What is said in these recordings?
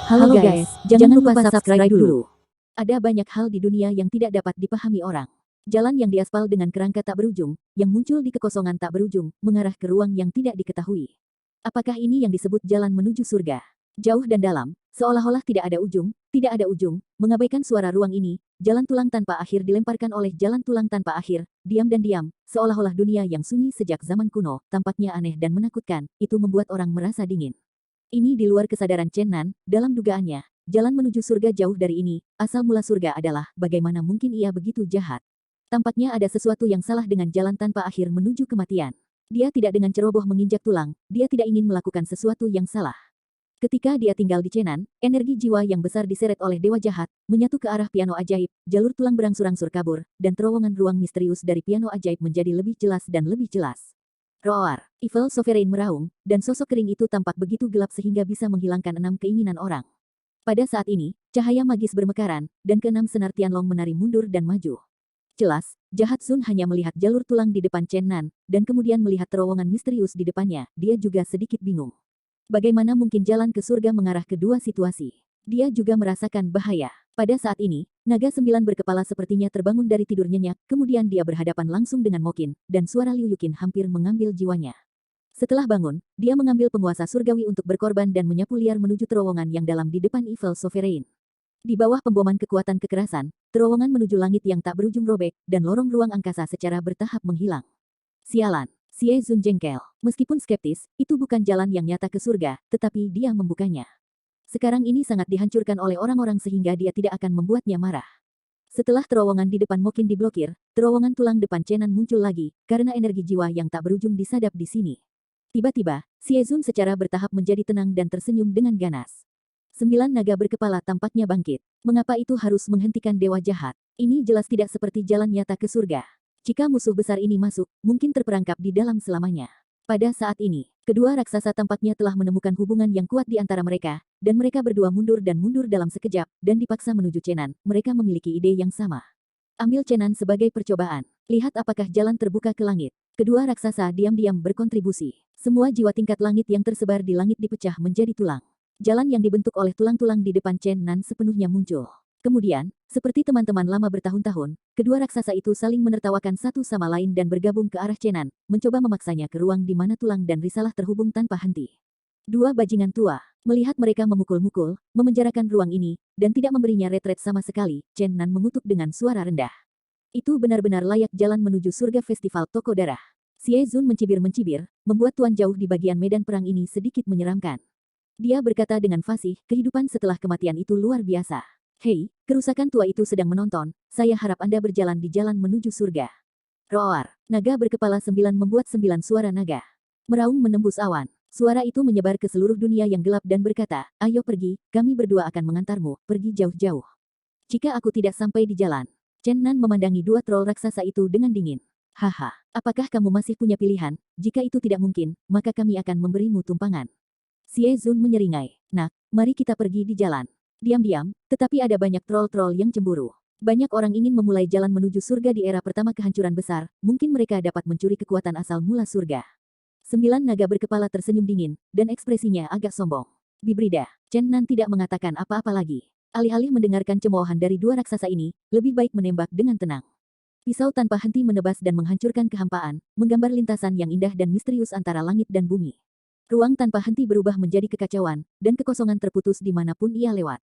Halo guys, jangan lupa subscribe dulu. Ada banyak hal di dunia yang tidak dapat dipahami orang. Jalan yang diaspal dengan kerangka tak berujung, yang muncul di kekosongan tak berujung, mengarah ke ruang yang tidak diketahui. Apakah ini yang disebut jalan menuju surga? Jauh dan dalam, seolah-olah tidak ada ujung, mengabaikan suara ruang ini, jalan tulang tanpa akhir dilemparkan oleh jalan tulang tanpa akhir, diam dan diam, seolah-olah dunia yang sunyi sejak zaman kuno, tampaknya aneh dan menakutkan, itu membuat orang merasa dingin. Ini di luar kesadaran Chen Nan, dalam dugaannya, jalan menuju surga jauh dari ini, asal mula surga adalah, bagaimana mungkin ia begitu jahat. Tampaknya ada sesuatu yang salah dengan jalan tanpa akhir menuju kematian. Dia tidak dengan ceroboh menginjak tulang, dia tidak ingin melakukan sesuatu yang salah. Ketika dia tinggal di Chenan, energi jiwa yang besar diseret oleh dewa jahat, menyatu ke arah piano ajaib, jalur tulang berangsur-angsur kabur, dan terowongan ruang misterius dari piano ajaib menjadi lebih jelas dan lebih jelas. Roar, Evil Sovereign meraung, dan sosok kering itu tampak begitu gelap sehingga bisa menghilangkan 6 keinginan orang. Pada saat ini, cahaya magis bermekaran, dan keenam senar Tianlong menari mundur dan maju. Jelas, jahat Sun hanya melihat jalur tulang di depan Chen Nan, dan kemudian melihat terowongan misterius di depannya, dia juga sedikit bingung. Bagaimana mungkin jalan ke surga mengarah ke dua situasi? Dia juga merasakan bahaya. Pada saat ini, naga 9 berkepala sepertinya terbangun dari tidur nyenyak, kemudian dia berhadapan langsung dengan Mokin, dan suara Liu Yukin hampir mengambil jiwanya. Setelah bangun, dia mengambil penguasa surgawi untuk berkorban dan menyapu liar menuju terowongan yang dalam di depan Evil Sovereign. Di bawah pemboman kekuatan kekerasan, terowongan menuju langit yang tak berujung robek, dan lorong ruang angkasa secara bertahap menghilang. Sialan, Xie Zun jengkel. Meskipun skeptis, itu bukan jalan yang nyata ke surga, tetapi dia membukanya. Sekarang ini sangat dihancurkan oleh orang-orang sehingga dia tidak akan membuatnya marah. Setelah terowongan di depan Mokin diblokir, terowongan tulang depan Chenan muncul lagi, karena energi jiwa yang tak berujung disadap di sini. Tiba-tiba, Xie Zun secara bertahap menjadi tenang dan tersenyum dengan ganas. 9 naga berkepala tampaknya bangkit. Mengapa itu harus menghentikan dewa jahat? Ini jelas tidak seperti jalan nyata ke surga. Jika musuh besar ini masuk, mungkin terperangkap di dalam selamanya. Pada saat ini, kedua raksasa tampaknya telah menemukan hubungan yang kuat di antara mereka, dan mereka berdua mundur dalam sekejap, dan dipaksa menuju Chenan. Mereka memiliki ide yang sama. Ambil Chenan sebagai percobaan. Lihat apakah jalan terbuka ke langit. Kedua raksasa diam-diam berkontribusi. Semua jiwa tingkat langit yang tersebar di langit dipecah menjadi tulang. Jalan yang dibentuk oleh tulang-tulang di depan Chenan sepenuhnya muncul. Kemudian, seperti teman-teman lama bertahun-tahun, kedua raksasa itu saling menertawakan satu sama lain dan bergabung ke arah Chenan, mencoba memaksanya ke ruang di mana tulang dan risalah terhubung tanpa henti. Dua bajingan tua, melihat mereka memukul-mukul, memenjarakan ruang ini, dan tidak memberinya retret sama sekali, Chenan mengutuk dengan suara rendah. Itu benar-benar layak jalan menuju surga festival toko darah. Xie Zun mencibir-mencibir, membuat tuan jauh di bagian medan perang ini sedikit menyeramkan. Dia berkata dengan fasih, kehidupan setelah kematian itu luar biasa. Hei, kerusakan tua itu sedang menonton, saya harap Anda berjalan di jalan menuju surga. Roar, naga berkepala 9 membuat 9 suara naga. Meraung menembus awan. Suara itu menyebar ke seluruh dunia yang gelap dan berkata, ayo pergi, kami berdua akan mengantarmu, pergi jauh-jauh. Jika aku tidak sampai di jalan. Chen Nan memandangi dua troll raksasa itu dengan dingin. Haha, apakah kamu masih punya pilihan? Jika itu tidak mungkin, maka kami akan memberimu tumpangan. Xie Zun menyeringai. Nak, mari kita pergi di jalan. Diam-diam, tetapi ada banyak troll-troll yang cemburu. Banyak orang ingin memulai jalan menuju surga di era pertama kehancuran besar, mungkin mereka dapat mencuri kekuatan asal mula surga. 9 naga berkepala tersenyum dingin, dan ekspresinya agak sombong. Bibrida, Chen Nan tidak mengatakan apa-apa lagi. Alih-alih mendengarkan cemoohan dari dua raksasa ini, lebih baik menembak dengan tenang. Pisau tanpa henti menebas dan menghancurkan kehampaan, menggambar lintasan yang indah dan misterius antara langit dan bumi. Ruang tanpa henti berubah menjadi kekacauan, dan kekosongan terputus dimanapun ia lewat.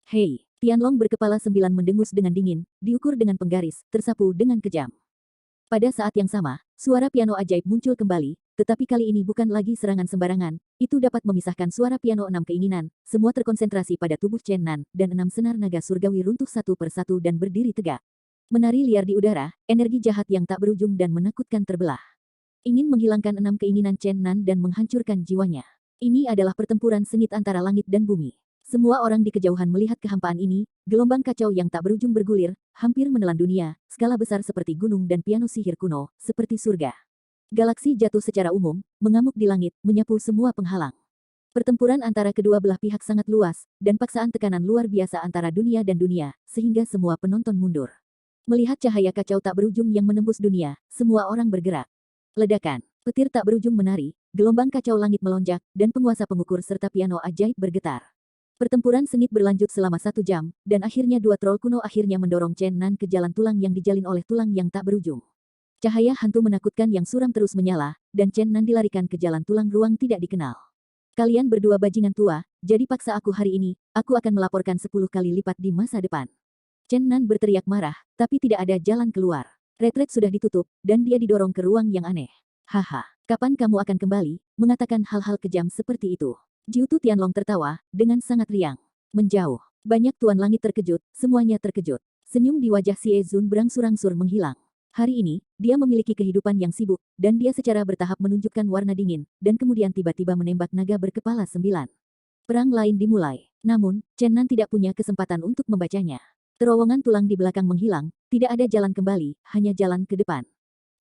Hei, Tianlong berkepala 9 mendengus dengan dingin, diukur dengan penggaris, tersapu dengan kejam. Pada saat yang sama, suara piano ajaib muncul kembali, tetapi kali ini bukan lagi serangan sembarangan, itu dapat memisahkan suara piano 6 keinginan, semua terkonsentrasi pada tubuh Chen Nan, dan 6 senar naga surgawi runtuh satu persatu dan berdiri tegak. Menari liar di udara, energi jahat yang tak berujung dan menakutkan terbelah. Ingin menghilangkan 6 keinginan Chen Nan dan menghancurkan jiwanya. Ini adalah pertempuran sengit antara langit dan bumi. Semua orang di kejauhan melihat kehampaan ini, gelombang kacau yang tak berujung bergulir, hampir menelan dunia, skala besar seperti gunung dan piano sihir kuno, seperti surga. Galaksi jatuh secara umum, mengamuk di langit, menyapu semua penghalang. Pertempuran antara kedua belah pihak sangat luas, dan paksaan tekanan luar biasa antara dunia dan dunia, sehingga semua penonton mundur. Melihat cahaya kacau tak berujung yang menembus dunia, semua orang bergerak. Ledakan, petir tak berujung menari, gelombang kacau langit melonjak, dan penguasa pengukur serta piano ajaib bergetar. Pertempuran sengit berlanjut selama 1 jam, dan akhirnya dua troll kuno akhirnya mendorong Chen Nan ke jalan tulang yang dijalin oleh tulang yang tak berujung. Cahaya hantu menakutkan yang suram terus menyala, dan Chen Nan dilarikan ke jalan tulang ruang tidak dikenal. Kalian berdua bajingan tua, jadi paksa aku hari ini, aku akan melaporkan 10 kali lipat di masa depan. Chen Nan berteriak marah, tapi tidak ada jalan keluar. Retret sudah ditutup, dan dia didorong ke ruang yang aneh. Haha, kapan kamu akan kembali, mengatakan hal-hal kejam seperti itu? Jiutu Tianlong tertawa, dengan sangat riang. Menjauh. Banyak Tuan Langit terkejut, semuanya terkejut. Senyum di wajah Xie Zun berangsur-angsur menghilang. Hari ini, dia memiliki kehidupan yang sibuk, dan dia secara bertahap menunjukkan warna dingin, dan kemudian tiba-tiba menembak naga berkepala 9. Perang lain dimulai. Namun, Chen Nan tidak punya kesempatan untuk membacanya. Terowongan tulang di belakang menghilang, tidak ada jalan kembali, hanya jalan ke depan.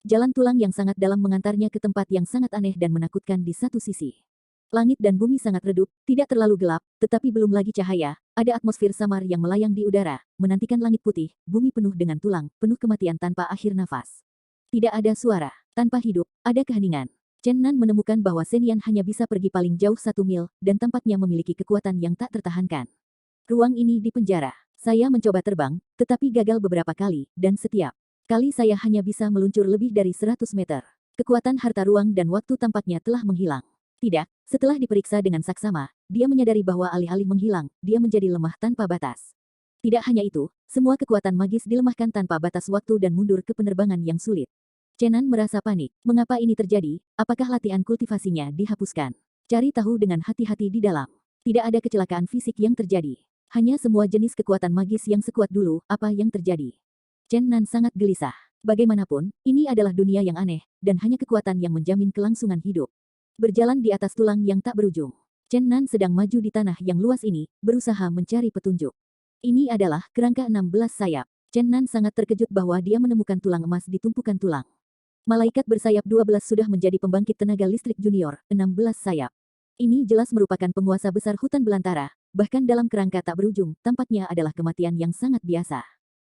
Jalan tulang yang sangat dalam mengantarnya ke tempat yang sangat aneh dan menakutkan di satu sisi. Langit dan bumi sangat redup, tidak terlalu gelap, tetapi belum lagi cahaya, ada atmosfer samar yang melayang di udara, menantikan langit putih, bumi penuh dengan tulang, penuh kematian tanpa akhir nafas. Tidak ada suara, tanpa hidup, ada keheningan. Chen Nan menemukan bahwa Senian hanya bisa pergi paling jauh 1 mil, dan tampaknya memiliki kekuatan yang tak tertahankan. Ruang ini di penjara. Saya mencoba terbang, tetapi gagal beberapa kali, dan setiap kali saya hanya bisa meluncur lebih dari 100 meter. Kekuatan harta ruang dan waktu tampaknya telah menghilang. Tidak, setelah diperiksa dengan saksama, dia menyadari bahwa alih-alih menghilang, dia menjadi lemah tanpa batas. Tidak hanya itu, semua kekuatan magis dilemahkan tanpa batas waktu dan mundur ke penerbangan yang sulit. Chen Nan merasa panik. Mengapa ini terjadi? Apakah latihan kultivasinya dihapuskan? Cari tahu dengan hati-hati di dalam. Tidak ada kecelakaan fisik yang terjadi. Hanya semua jenis kekuatan magis yang sekuat dulu, apa yang terjadi? Chen Nan sangat gelisah. Bagaimanapun, ini adalah dunia yang aneh, dan hanya kekuatan yang menjamin kelangsungan hidup. Berjalan di atas tulang yang tak berujung. Chen Nan sedang maju di tanah yang luas ini, berusaha mencari petunjuk. Ini adalah kerangka 16 sayap. Chen Nan sangat terkejut bahwa dia menemukan tulang emas di tumpukan tulang. Malaikat bersayap 12 sudah menjadi pembangkit tenaga listrik junior, 16 sayap. Ini jelas merupakan penguasa besar hutan belantara, bahkan dalam kerangka tak berujung, tampaknya adalah kematian yang sangat biasa.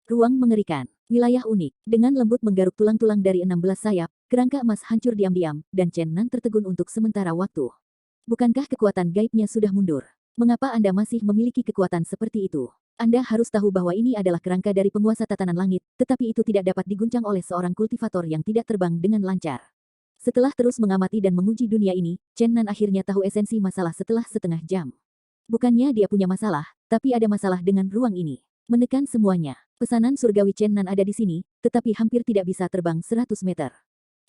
Ruang mengerikan. Wilayah unik. Dengan lembut menggaruk tulang-tulang dari 16 sayap, kerangka emas hancur diam-diam, dan Chen Nan tertegun untuk sementara waktu. Bukankah kekuatan gaibnya sudah mundur? Mengapa Anda masih memiliki kekuatan seperti itu? Anda harus tahu bahwa ini adalah kerangka dari penguasa tatanan langit, tetapi itu tidak dapat diguncang oleh seorang kultivator yang tidak terbang dengan lancar. Setelah terus mengamati dan menguji dunia ini, Chen Nan akhirnya tahu esensi masalah setelah setengah jam. Bukannya dia punya masalah, tapi ada masalah dengan ruang ini. Menekan semuanya. Pesanan surgawi Chen Nan ada di sini, tetapi hampir tidak bisa terbang 100 meter.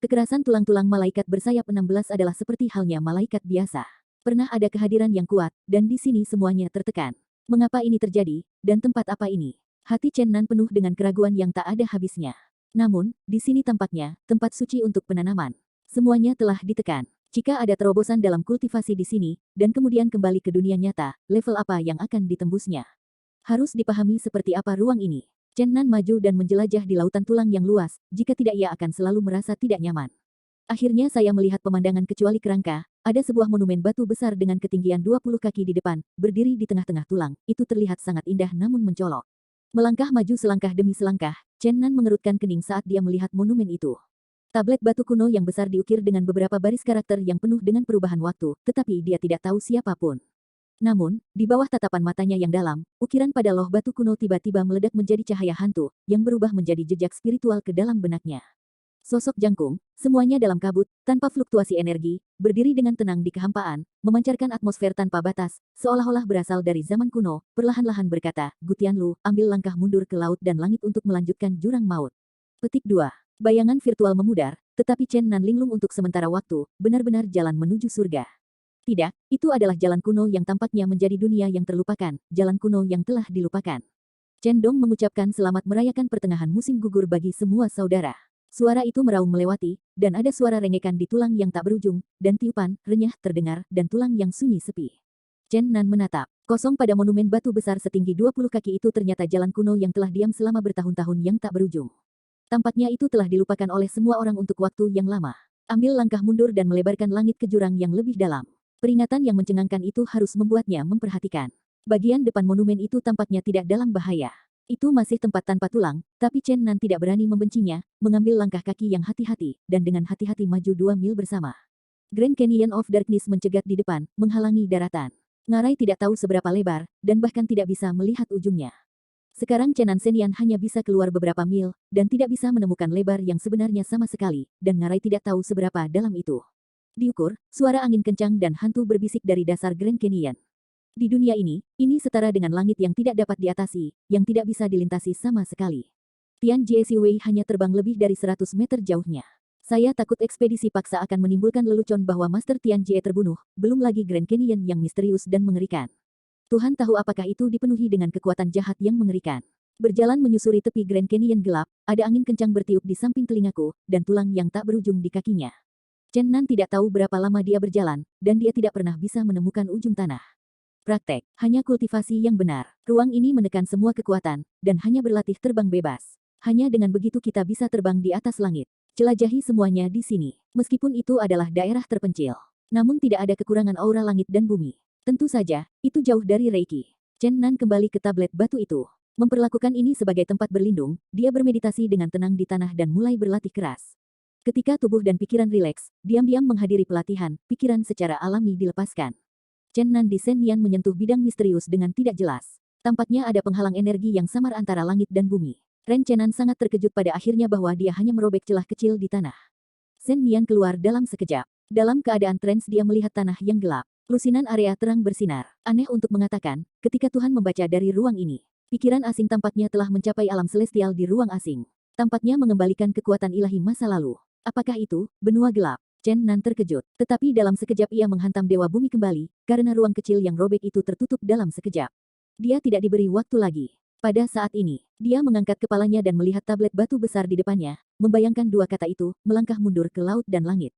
Kekerasan tulang-tulang malaikat bersayap 16 adalah seperti halnya malaikat biasa. Pernah ada kehadiran yang kuat, dan di sini semuanya tertekan. Mengapa ini terjadi, dan tempat apa ini? Hati Chen Nan penuh dengan keraguan yang tak ada habisnya. Namun, di sini tampaknya, tempat suci untuk penanaman. Semuanya telah ditekan. Jika ada terobosan dalam kultivasi di sini, dan kemudian kembali ke dunia nyata, level apa yang akan ditembusnya? Harus dipahami seperti apa ruang ini. Chen Nan maju dan menjelajah di lautan tulang yang luas, jika tidak ia akan selalu merasa tidak nyaman. Akhirnya saya melihat pemandangan kecuali kerangka, ada sebuah monumen batu besar dengan ketinggian 20 kaki di depan, berdiri di tengah-tengah tulang, itu terlihat sangat indah namun mencolok. Melangkah maju selangkah demi selangkah, Chen Nan mengerutkan kening saat dia melihat monumen itu. Tablet batu kuno yang besar diukir dengan beberapa baris karakter yang penuh dengan perubahan waktu, tetapi dia tidak tahu siapapun. Namun, di bawah tatapan matanya yang dalam, ukiran pada loh batu kuno tiba-tiba meledak menjadi cahaya hantu, yang berubah menjadi jejak spiritual ke dalam benaknya. Sosok jangkung, semuanya dalam kabut, tanpa fluktuasi energi, berdiri dengan tenang di kehampaan, memancarkan atmosfer tanpa batas, seolah-olah berasal dari zaman kuno, perlahan-lahan berkata, Gutianlu, ambil langkah mundur ke laut dan langit untuk melanjutkan jurang maut. Petik 2. Bayangan virtual memudar, tetapi Chen Nan linglung untuk sementara waktu, benar-benar jalan menuju surga. Tidak, itu adalah jalan kuno yang tampaknya menjadi dunia yang terlupakan, jalan kuno yang telah dilupakan. Chen Dong mengucapkan selamat merayakan pertengahan musim gugur bagi semua saudara. Suara itu meraung melewati, dan ada suara rengekan di tulang yang tak berujung, dan tiupan, renyah terdengar, dan tulang yang sunyi sepi. Chen Nan menatap. Kosong pada monumen batu besar setinggi 20 kaki itu ternyata jalan kuno yang telah diam selama bertahun-tahun yang tak berujung. Tampaknya itu telah dilupakan oleh semua orang untuk waktu yang lama. Ambil langkah mundur dan melebarkan langit ke jurang yang lebih dalam. Peringatan yang mencengangkan itu harus membuatnya memperhatikan. Bagian depan monumen itu tampaknya tidak dalam bahaya. Itu masih tempat tanpa tulang, tapi Chen Nan tidak berani membencinya, mengambil langkah kaki yang hati-hati, dan dengan hati-hati maju 2 mil bersama. Grand Canyon of Darkness mencegat di depan, menghalangi daratan. Ngarai tidak tahu seberapa lebar, dan bahkan tidak bisa melihat ujungnya. Sekarang Chenan Senian hanya bisa keluar beberapa mil, dan tidak bisa menemukan lebar yang sebenarnya sama sekali, dan Ngarai tidak tahu seberapa dalam itu. Diukur, suara angin kencang dan hantu berbisik dari dasar Grand Canyon. Di dunia ini setara dengan langit yang tidak dapat diatasi, yang tidak bisa dilintasi sama sekali. Tian Jie Wei hanya terbang lebih dari 100 meter jauhnya. Saya takut ekspedisi paksa akan menimbulkan lelucon bahwa Master Tian Jie terbunuh, belum lagi Grand Canyon yang misterius dan mengerikan. Tuhan tahu apakah itu dipenuhi dengan kekuatan jahat yang mengerikan. Berjalan menyusuri tepi Grand Canyon gelap, ada angin kencang bertiup di samping telingaku, dan tulang yang tak berujung di kakinya. Chen Nan tidak tahu berapa lama dia berjalan, dan dia tidak pernah bisa menemukan ujung tanah. Praktek, hanya kultivasi yang benar. Ruang ini menekan semua kekuatan, dan hanya berlatih terbang bebas. Hanya dengan begitu kita bisa terbang di atas langit. Jelajahi semuanya di sini. Meskipun itu adalah daerah terpencil. Namun tidak ada kekurangan aura langit dan bumi. Tentu saja, itu jauh dari Reiki. Chen Nan kembali ke tablet batu itu. Memperlakukan ini sebagai tempat berlindung, dia bermeditasi dengan tenang di tanah dan mulai berlatih keras. Ketika tubuh dan pikiran rileks, diam-diam menghadiri pelatihan, pikiran secara alami dilepaskan. Chen Nan di Shen Nian menyentuh bidang misterius dengan tidak jelas. Tampaknya ada penghalang energi yang samar antara langit dan bumi. Ren Chenan sangat terkejut pada akhirnya bahwa dia hanya merobek celah kecil di tanah. Shen Nian keluar dalam sekejap. Dalam keadaan trans dia melihat tanah yang gelap. Lusinan area terang bersinar. Aneh untuk mengatakan, ketika Tuhan membaca dari ruang ini, pikiran asing tampaknya telah mencapai alam celestial di ruang asing. Tampaknya mengembalikan kekuatan ilahi masa lalu. Apakah itu benua gelap? Chen Nan terkejut. Tetapi dalam sekejap ia menghantam Dewa Bumi kembali, karena ruang kecil yang robek itu tertutup dalam sekejap. Dia tidak diberi waktu lagi. Pada saat ini, dia mengangkat kepalanya dan melihat tablet batu besar di depannya, membayangkan dua kata itu, melangkah mundur ke laut dan langit.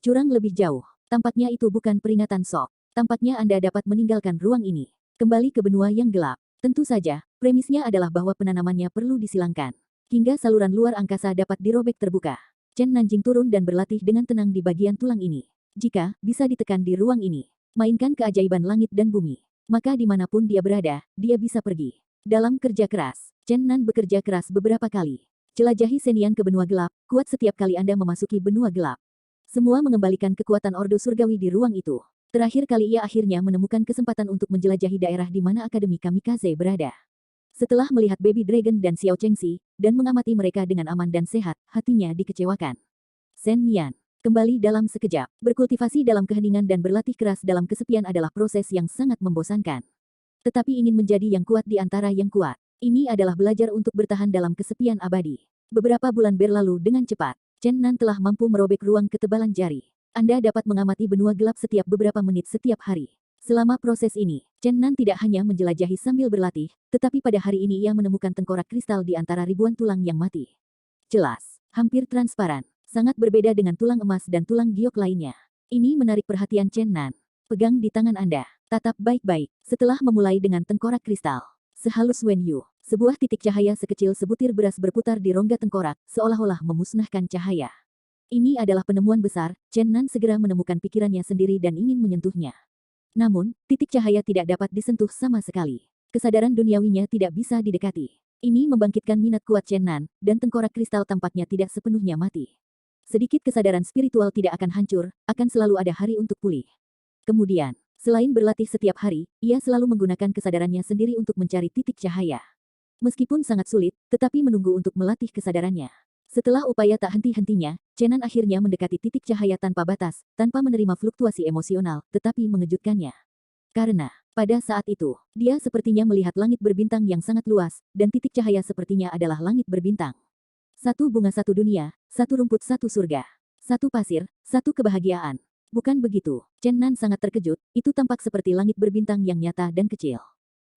Curang lebih jauh. Tampaknya itu bukan peringatan sok. Tampaknya Anda dapat meninggalkan ruang ini. Kembali ke benua yang gelap. Tentu saja, premisnya adalah bahwa penanamannya perlu disilangkan. Hingga saluran luar angkasa dapat dirobek terbuka. Chen Nanjing turun dan berlatih dengan tenang di bagian tulang ini. Jika bisa ditekan di ruang ini, mainkan keajaiban langit dan bumi, maka dimanapun dia berada, dia bisa pergi. Dalam kerja keras, Chen Nan bekerja keras beberapa kali. Jelajahi Senian ke benua gelap, kuat setiap kali Anda memasuki benua gelap. Semua mengembalikan kekuatan Ordo Surgawi di ruang itu. Terakhir kali ia akhirnya menemukan kesempatan untuk menjelajahi daerah di mana Akademi Kamikaze berada. Setelah melihat Baby Dragon dan Xiao Chengxi, dan mengamati mereka dengan aman dan sehat, hatinya dikecewakan. Shen Nian, kembali dalam sekejap, berkultivasi dalam keheningan dan berlatih keras dalam kesepian adalah proses yang sangat membosankan. Tetapi ingin menjadi yang kuat di antara yang kuat. Ini adalah belajar untuk bertahan dalam kesepian abadi. Beberapa bulan berlalu dengan cepat. Chen Nan telah mampu merobek ruang ketebalan jari. Anda dapat mengamati benua gelap setiap beberapa menit setiap hari. Selama proses ini, Chen Nan tidak hanya menjelajahi sambil berlatih, tetapi pada hari ini ia menemukan tengkorak kristal di antara ribuan tulang yang mati. Jelas, hampir transparan, sangat berbeda dengan tulang emas dan tulang giok lainnya. Ini menarik perhatian Chen Nan. Pegang di tangan Anda, tatap baik-baik, setelah memulai dengan tengkorak kristal. Sehalus Wen Yu, sebuah titik cahaya sekecil sebutir beras berputar di rongga tengkorak, seolah-olah memusnahkan cahaya. Ini adalah penemuan besar, Chen Nan segera menemukan pikirannya sendiri dan ingin menyentuhnya. Namun, titik cahaya tidak dapat disentuh sama sekali. Kesadaran duniawinya tidak bisa didekati. Ini membangkitkan minat kuat Chen Nan, dan tengkorak kristal tampaknya tidak sepenuhnya mati. Sedikit kesadaran spiritual tidak akan hancur, akan selalu ada hari untuk pulih. Kemudian, selain berlatih setiap hari, ia selalu menggunakan kesadarannya sendiri untuk mencari titik cahaya. Meskipun sangat sulit, tetapi menunggu untuk melatih kesadarannya. Setelah upaya tak henti-hentinya, Chen Nan akhirnya mendekati titik cahaya tanpa batas, tanpa menerima fluktuasi emosional, tetapi mengejutkannya. Karena, pada saat itu, dia sepertinya melihat langit berbintang yang sangat luas, dan titik cahaya sepertinya adalah langit berbintang. Satu bunga satu dunia, satu rumput satu surga. Satu pasir, satu kebahagiaan. Bukan begitu, Chen Nan sangat terkejut, itu tampak seperti langit berbintang yang nyata dan kecil.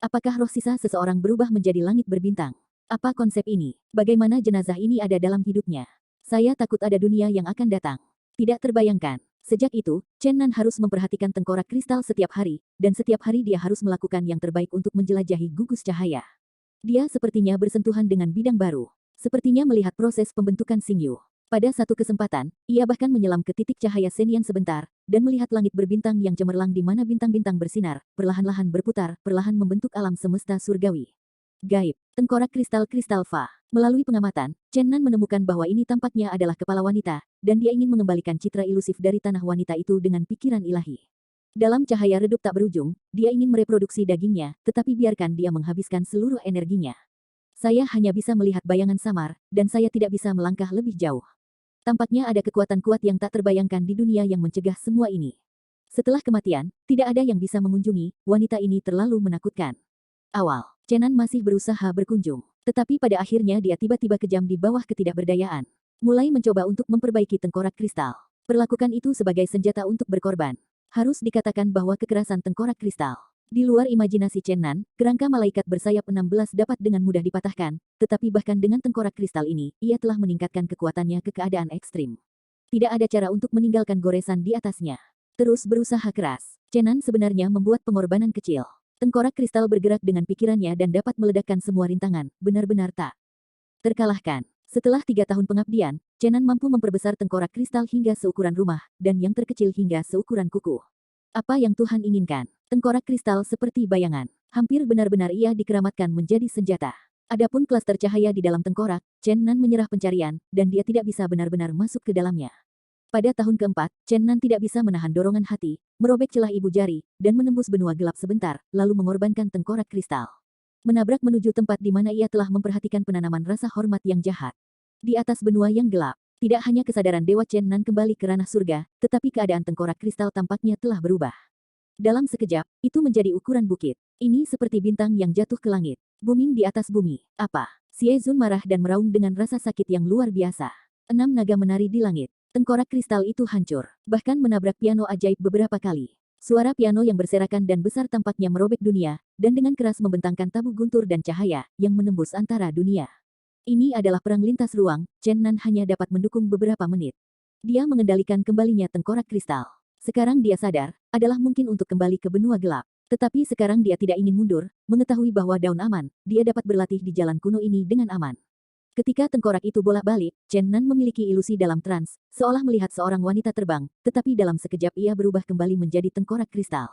Apakah roh sisa seseorang berubah menjadi langit berbintang? Apa konsep ini? Bagaimana jenazah ini ada dalam hidupnya? Saya takut ada dunia yang akan datang. Tidak terbayangkan. Sejak itu, Chen Nan harus memperhatikan tengkorak kristal setiap hari, dan setiap hari dia harus melakukan yang terbaik untuk menjelajahi gugus cahaya. Dia sepertinya bersentuhan dengan bidang baru. Sepertinya melihat proses pembentukan Xingyu. Pada satu kesempatan, ia bahkan menyelam ke titik cahaya Senian sebentar, dan melihat langit berbintang yang cemerlang di mana bintang-bintang bersinar, perlahan-lahan berputar, perlahan membentuk alam semesta surgawi. Gaib, tengkorak kristal-kristal Fa. Melalui pengamatan, Chen Nan menemukan bahwa ini tampaknya adalah kepala wanita, dan dia ingin mengembalikan citra ilusif dari tanah wanita itu dengan pikiran ilahi. Dalam cahaya redup tak berujung, dia ingin mereproduksi dagingnya, tetapi biarkan dia menghabiskan seluruh energinya. Saya hanya bisa melihat bayangan samar, dan saya tidak bisa melangkah lebih jauh. Tampaknya ada kekuatan kuat yang tak terbayangkan di dunia yang mencegah semua ini. Setelah kematian, tidak ada yang bisa mengunjungi, wanita ini terlalu menakutkan. Awal, Chenan masih berusaha berkunjung, tetapi pada akhirnya dia tiba-tiba kejam di bawah ketidakberdayaan. Mulai mencoba untuk memperbaiki tengkorak kristal. Perlakukan itu sebagai senjata untuk berkorban. Harus dikatakan bahwa kekerasan tengkorak kristal. Di luar imajinasi Chenan, kerangka malaikat bersayap 16 dapat dengan mudah dipatahkan, tetapi bahkan dengan tengkorak kristal ini, ia telah meningkatkan kekuatannya ke keadaan ekstrim. Tidak ada cara untuk meninggalkan goresan di atasnya. Terus berusaha keras. Chenan sebenarnya membuat pengorbanan kecil. Tengkorak kristal bergerak dengan pikirannya dan dapat meledakkan semua rintangan, benar-benar tak terkalahkan. Setelah 3 tahun pengabdian, Chenan mampu memperbesar tengkorak kristal hingga seukuran rumah, dan yang terkecil hingga seukuran kuku. Apa yang Tuhan inginkan? Tengkorak kristal seperti bayangan. Hampir benar-benar ia dikeramatkan menjadi senjata. Adapun klaster cahaya di dalam tengkorak, Chenan menyerah pencarian, dan dia tidak bisa benar-benar masuk ke dalamnya. Pada tahun keempat, Chenan tidak bisa menahan dorongan hati, merobek celah ibu jari, dan menembus benua gelap sebentar, lalu mengorbankan tengkorak kristal. Menabrak menuju tempat di mana ia telah memperhatikan penanaman rasa hormat yang jahat. Di atas benua yang gelap, tidak hanya kesadaran Dewa Chenan kembali ke ranah surga, tetapi keadaan tengkorak kristal tampaknya telah berubah. Dalam sekejap, itu menjadi ukuran bukit. Ini seperti bintang yang jatuh ke langit. Booming di atas bumi. Apa? Xie Zun marah dan meraung dengan rasa sakit yang luar biasa. 6 naga menari di langit. Tengkorak kristal itu hancur, bahkan menabrak piano ajaib beberapa kali. Suara piano yang berserakan dan besar tampaknya merobek dunia, dan dengan keras membentangkan tabu guntur dan cahaya, yang menembus antara dunia. Ini adalah perang lintas ruang, Chenan hanya dapat mendukung beberapa menit. Dia mengendalikan kembalinya tengkorak kristal. Sekarang dia sadar, adalah mungkin untuk kembali ke benua gelap. Tetapi sekarang dia tidak ingin mundur, mengetahui bahwa daun aman, dia dapat berlatih di jalan kuno ini dengan aman. Ketika tengkorak itu bolak-balik, Chenan memiliki ilusi dalam trans, seolah melihat seorang wanita terbang, tetapi dalam sekejap ia berubah kembali menjadi tengkorak kristal.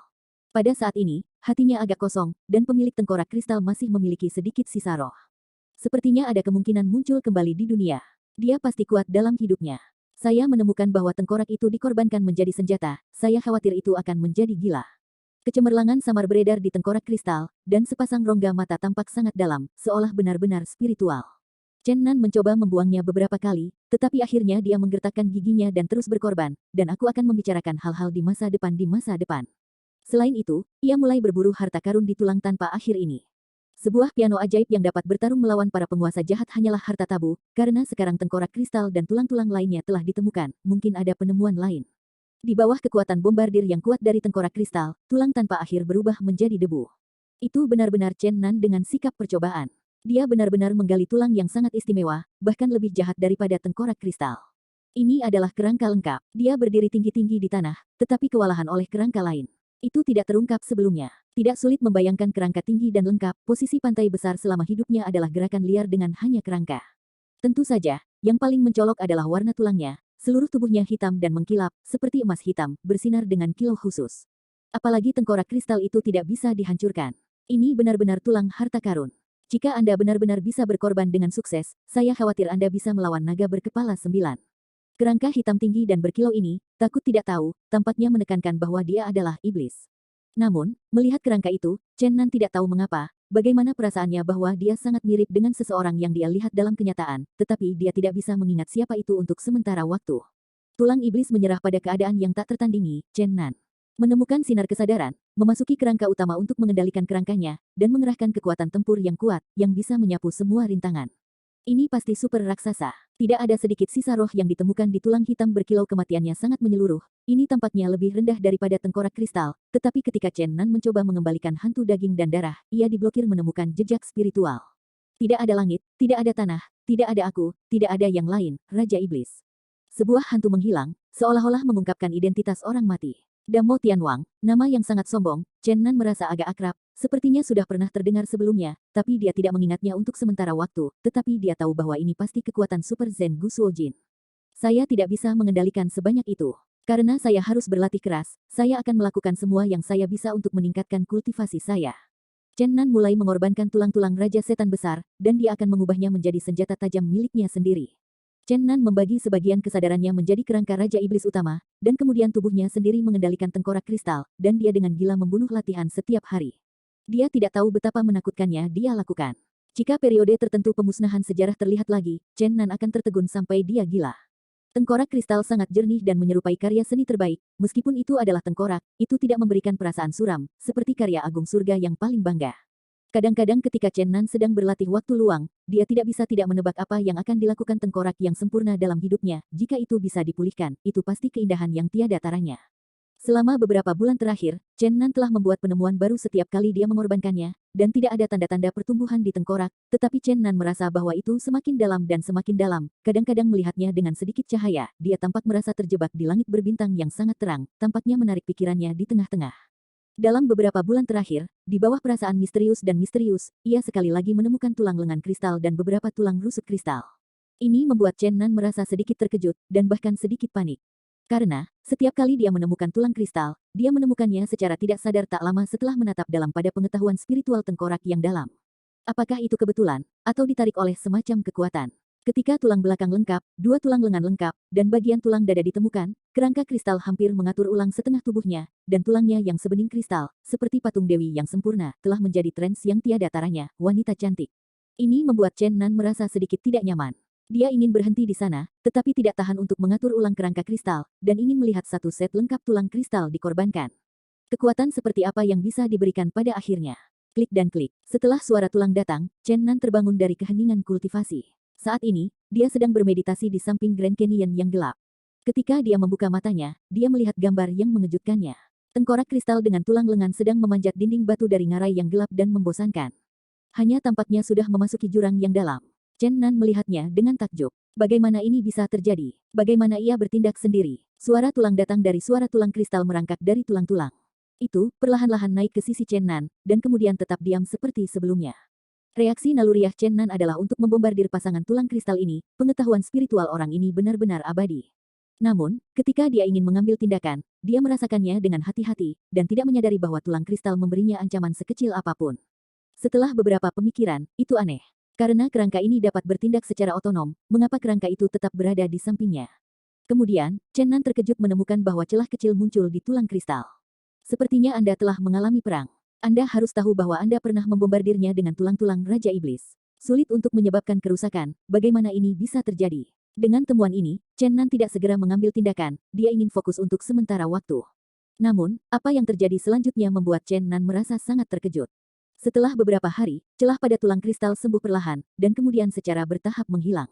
Pada saat ini, hatinya agak kosong, dan pemilik tengkorak kristal masih memiliki sedikit sisa roh. Sepertinya ada kemungkinan muncul kembali di dunia. Dia pasti kuat dalam hidupnya. Saya menemukan bahwa tengkorak itu dikorbankan menjadi senjata, saya khawatir itu akan menjadi gila. Kecemerlangan samar beredar di tengkorak kristal, dan sepasang rongga mata tampak sangat dalam, seolah benar-benar spiritual. Chenan mencoba membuangnya beberapa kali, tetapi akhirnya dia menggertakkan giginya dan terus berkorban, dan aku akan membicarakan hal-hal di masa depan di masa depan. Selain itu, ia mulai berburu harta karun di tulang tanpa akhir ini. Sebuah piano ajaib yang dapat bertarung melawan para penguasa jahat hanyalah harta tabu, karena sekarang tengkorak kristal dan tulang-tulang lainnya telah ditemukan, mungkin ada penemuan lain. Di bawah kekuatan bombardir yang kuat dari tengkorak kristal, tulang tanpa akhir berubah menjadi debu. Itu benar-benar Chenan dengan sikap percobaan. Dia benar-benar menggali tulang yang sangat istimewa, bahkan lebih jahat daripada tengkorak kristal. Ini adalah kerangka lengkap. Dia berdiri tinggi-tinggi di tanah, tetapi kewalahan oleh kerangka lain. Itu tidak terungkap sebelumnya. Tidak sulit membayangkan kerangka tinggi dan lengkap, posisi pantai besar selama hidupnya adalah gerakan liar dengan hanya kerangka. Tentu saja, yang paling mencolok adalah warna tulangnya, seluruh tubuhnya hitam dan mengkilap, seperti emas hitam, bersinar dengan kilau khusus. Apalagi tengkorak kristal itu tidak bisa dihancurkan. Ini benar-benar tulang harta karun. Jika Anda benar-benar bisa berkorban dengan sukses, saya khawatir Anda bisa melawan naga berkepala 9. Kerangka hitam tinggi dan berkilau ini, takut tidak tahu, tampaknya menekankan bahwa dia adalah iblis. Namun, melihat kerangka itu, Chenan tidak tahu mengapa, bagaimana perasaannya bahwa dia sangat mirip dengan seseorang yang dia lihat dalam kenyataan, tetapi dia tidak bisa mengingat siapa itu untuk sementara waktu. Tulang iblis menyerah pada keadaan yang tak tertandingi, Chenan menemukan sinar kesadaran, memasuki kerangka utama untuk mengendalikan kerangkanya, dan mengerahkan kekuatan tempur yang kuat, yang bisa menyapu semua rintangan. Ini pasti super raksasa. Tidak ada sedikit sisa roh yang ditemukan di tulang hitam berkilau kematiannya sangat menyeluruh. Ini tampaknya lebih rendah daripada tengkorak kristal, tetapi ketika Chenan mencoba mengembalikan hantu daging dan darah, ia diblokir menemukan jejak spiritual. Tidak ada langit, tidak ada tanah, tidak ada aku, tidak ada yang lain, Raja Iblis. Sebuah hantu menghilang, seolah-olah mengungkapkan identitas orang mati. Damo Tianwang, nama yang sangat sombong, Chenan merasa agak akrab, sepertinya sudah pernah terdengar sebelumnya, tapi dia tidak mengingatnya untuk sementara waktu, tetapi dia tahu bahwa ini pasti kekuatan Super Zen Gusuo Jin. Saya tidak bisa mengendalikan sebanyak itu. Karena saya harus berlatih keras, saya akan melakukan semua yang saya bisa untuk meningkatkan kultivasi saya. Chenan mulai mengorbankan tulang-tulang Raja Setan Besar, dan dia akan mengubahnya menjadi senjata tajam miliknya sendiri. Chen Nan membagi sebagian kesadarannya menjadi kerangka Raja Iblis utama, dan kemudian tubuhnya sendiri mengendalikan tengkorak kristal, dan dia dengan gila membunuh latihan setiap hari. Dia tidak tahu betapa menakutkannya dia lakukan. Jika periode tertentu pemusnahan sejarah terlihat lagi, Chen Nan akan tertegun sampai dia gila. Tengkorak kristal sangat jernih dan menyerupai karya seni terbaik, meskipun itu adalah tengkorak, itu tidak memberikan perasaan suram, seperti karya agung surga yang paling bangga. Kadang-kadang ketika Chen Nan sedang berlatih waktu luang, dia tidak bisa tidak menebak apa yang akan dilakukan tengkorak yang sempurna dalam hidupnya. Jika itu bisa dipulihkan, itu pasti keindahan yang tiada taranya. Selama beberapa bulan terakhir, Chen Nan telah membuat penemuan baru setiap kali dia mengorbankannya, dan tidak ada tanda-tanda pertumbuhan di tengkorak, tetapi Chen Nan merasa bahwa itu semakin dalam dan semakin dalam. Kadang-kadang melihatnya dengan sedikit cahaya, dia tampak merasa terjebak di langit berbintang yang sangat terang, tampaknya menarik pikirannya di tengah-tengah. Dalam beberapa bulan terakhir, di bawah perasaan misterius dan misterius, ia sekali lagi menemukan tulang lengan kristal dan beberapa tulang rusuk kristal. Ini membuat Chen Nan merasa sedikit terkejut, dan bahkan sedikit panik. Karena, setiap kali dia menemukan tulang kristal, dia menemukannya secara tidak sadar tak lama setelah menatap dalam pada pengetahuan spiritual tengkorak yang dalam. Apakah itu kebetulan, atau ditarik oleh semacam kekuatan? Ketika tulang belakang lengkap, dua tulang lengan lengkap, dan bagian tulang dada ditemukan, kerangka kristal hampir mengatur ulang setengah tubuhnya, dan tulangnya yang sebening kristal, seperti patung dewi yang sempurna, telah menjadi trans yang tiada taranya, wanita cantik. Ini membuat Chen Nan merasa sedikit tidak nyaman. Dia ingin berhenti di sana, tetapi tidak tahan untuk mengatur ulang kerangka kristal, dan ingin melihat satu set lengkap tulang kristal dikorbankan. Kekuatan seperti apa yang bisa diberikan pada akhirnya? Klik dan klik. Setelah suara tulang datang, Chen Nan terbangun dari keheningan kultivasi. Saat ini, dia sedang bermeditasi di samping Grand Canyon yang gelap. Ketika dia membuka matanya, dia melihat gambar yang mengejutkannya. Tengkorak kristal dengan tulang lengan sedang memanjat dinding batu dari ngarai yang gelap dan membosankan. Hanya tampaknya sudah memasuki jurang yang dalam. Chen Nan melihatnya dengan takjub. Bagaimana ini bisa terjadi? Bagaimana ia bertindak sendiri? Suara tulang datang dari suara tulang kristal merangkak dari tulang-tulang. Itu perlahan-lahan naik ke sisi Chen Nan, dan kemudian tetap diam seperti sebelumnya. Reaksi naluriah Chen Nan adalah untuk membombardir pasangan tulang kristal ini. Pengetahuan spiritual orang ini benar-benar abadi. Namun, ketika dia ingin mengambil tindakan, dia merasakannya dengan hati-hati, dan tidak menyadari bahwa tulang kristal memberinya ancaman sekecil apapun. Setelah beberapa pemikiran, itu aneh. Karena kerangka ini dapat bertindak secara otonom, mengapa kerangka itu tetap berada di sampingnya? Kemudian, Chen Nan terkejut menemukan bahwa celah kecil muncul di tulang kristal. Sepertinya Anda telah mengalami perang. Anda harus tahu bahwa Anda pernah membombardirnya dengan tulang-tulang Raja Iblis. Sulit untuk menyebabkan kerusakan, bagaimana ini bisa terjadi? Dengan temuan ini, Chen Nan tidak segera mengambil tindakan, dia ingin fokus untuk sementara waktu. Namun, apa yang terjadi selanjutnya membuat Chen Nan merasa sangat terkejut. Setelah beberapa hari, celah pada tulang kristal sembuh perlahan, dan kemudian secara bertahap menghilang.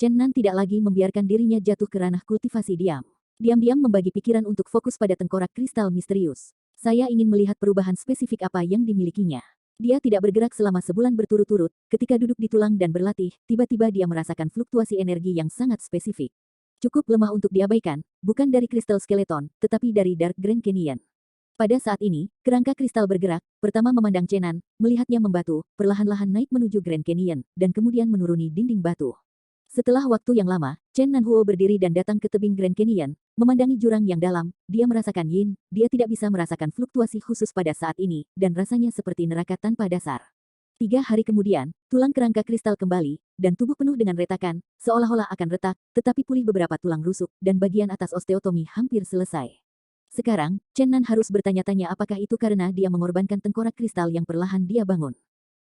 Chen Nan tidak lagi membiarkan dirinya jatuh ke ranah kultivasi diam. Diam-diam membagi pikiran untuk fokus pada tengkorak kristal misterius. Saya ingin melihat perubahan spesifik apa yang dimilikinya. Dia tidak bergerak selama sebulan berturut-turut, ketika duduk di tulang dan berlatih, tiba-tiba dia merasakan fluktuasi energi yang sangat spesifik. Cukup lemah untuk diabaikan, bukan dari kristal skeleton, tetapi dari Dark Grand Canyon. Pada saat ini, kerangka kristal bergerak, pertama memandang Chen Nan, melihatnya membatu, perlahan-lahan naik menuju Grand Canyon, dan kemudian menuruni dinding batu. Setelah waktu yang lama, Chen Nan Huo berdiri dan datang ke tebing Grand Canyon, memandangi jurang yang dalam, dia merasakan yin, dia tidak bisa merasakan fluktuasi khusus pada saat ini, dan rasanya seperti neraka tanpa dasar. 3 hari kemudian, tulang kerangka kristal kembali, dan tubuh penuh dengan retakan, seolah-olah akan retak, tetapi pulih beberapa tulang rusuk, dan bagian atas osteotomi hampir selesai. Sekarang, Chen Nan harus bertanya-tanya apakah itu karena dia mengorbankan tengkorak kristal yang perlahan dia bangun.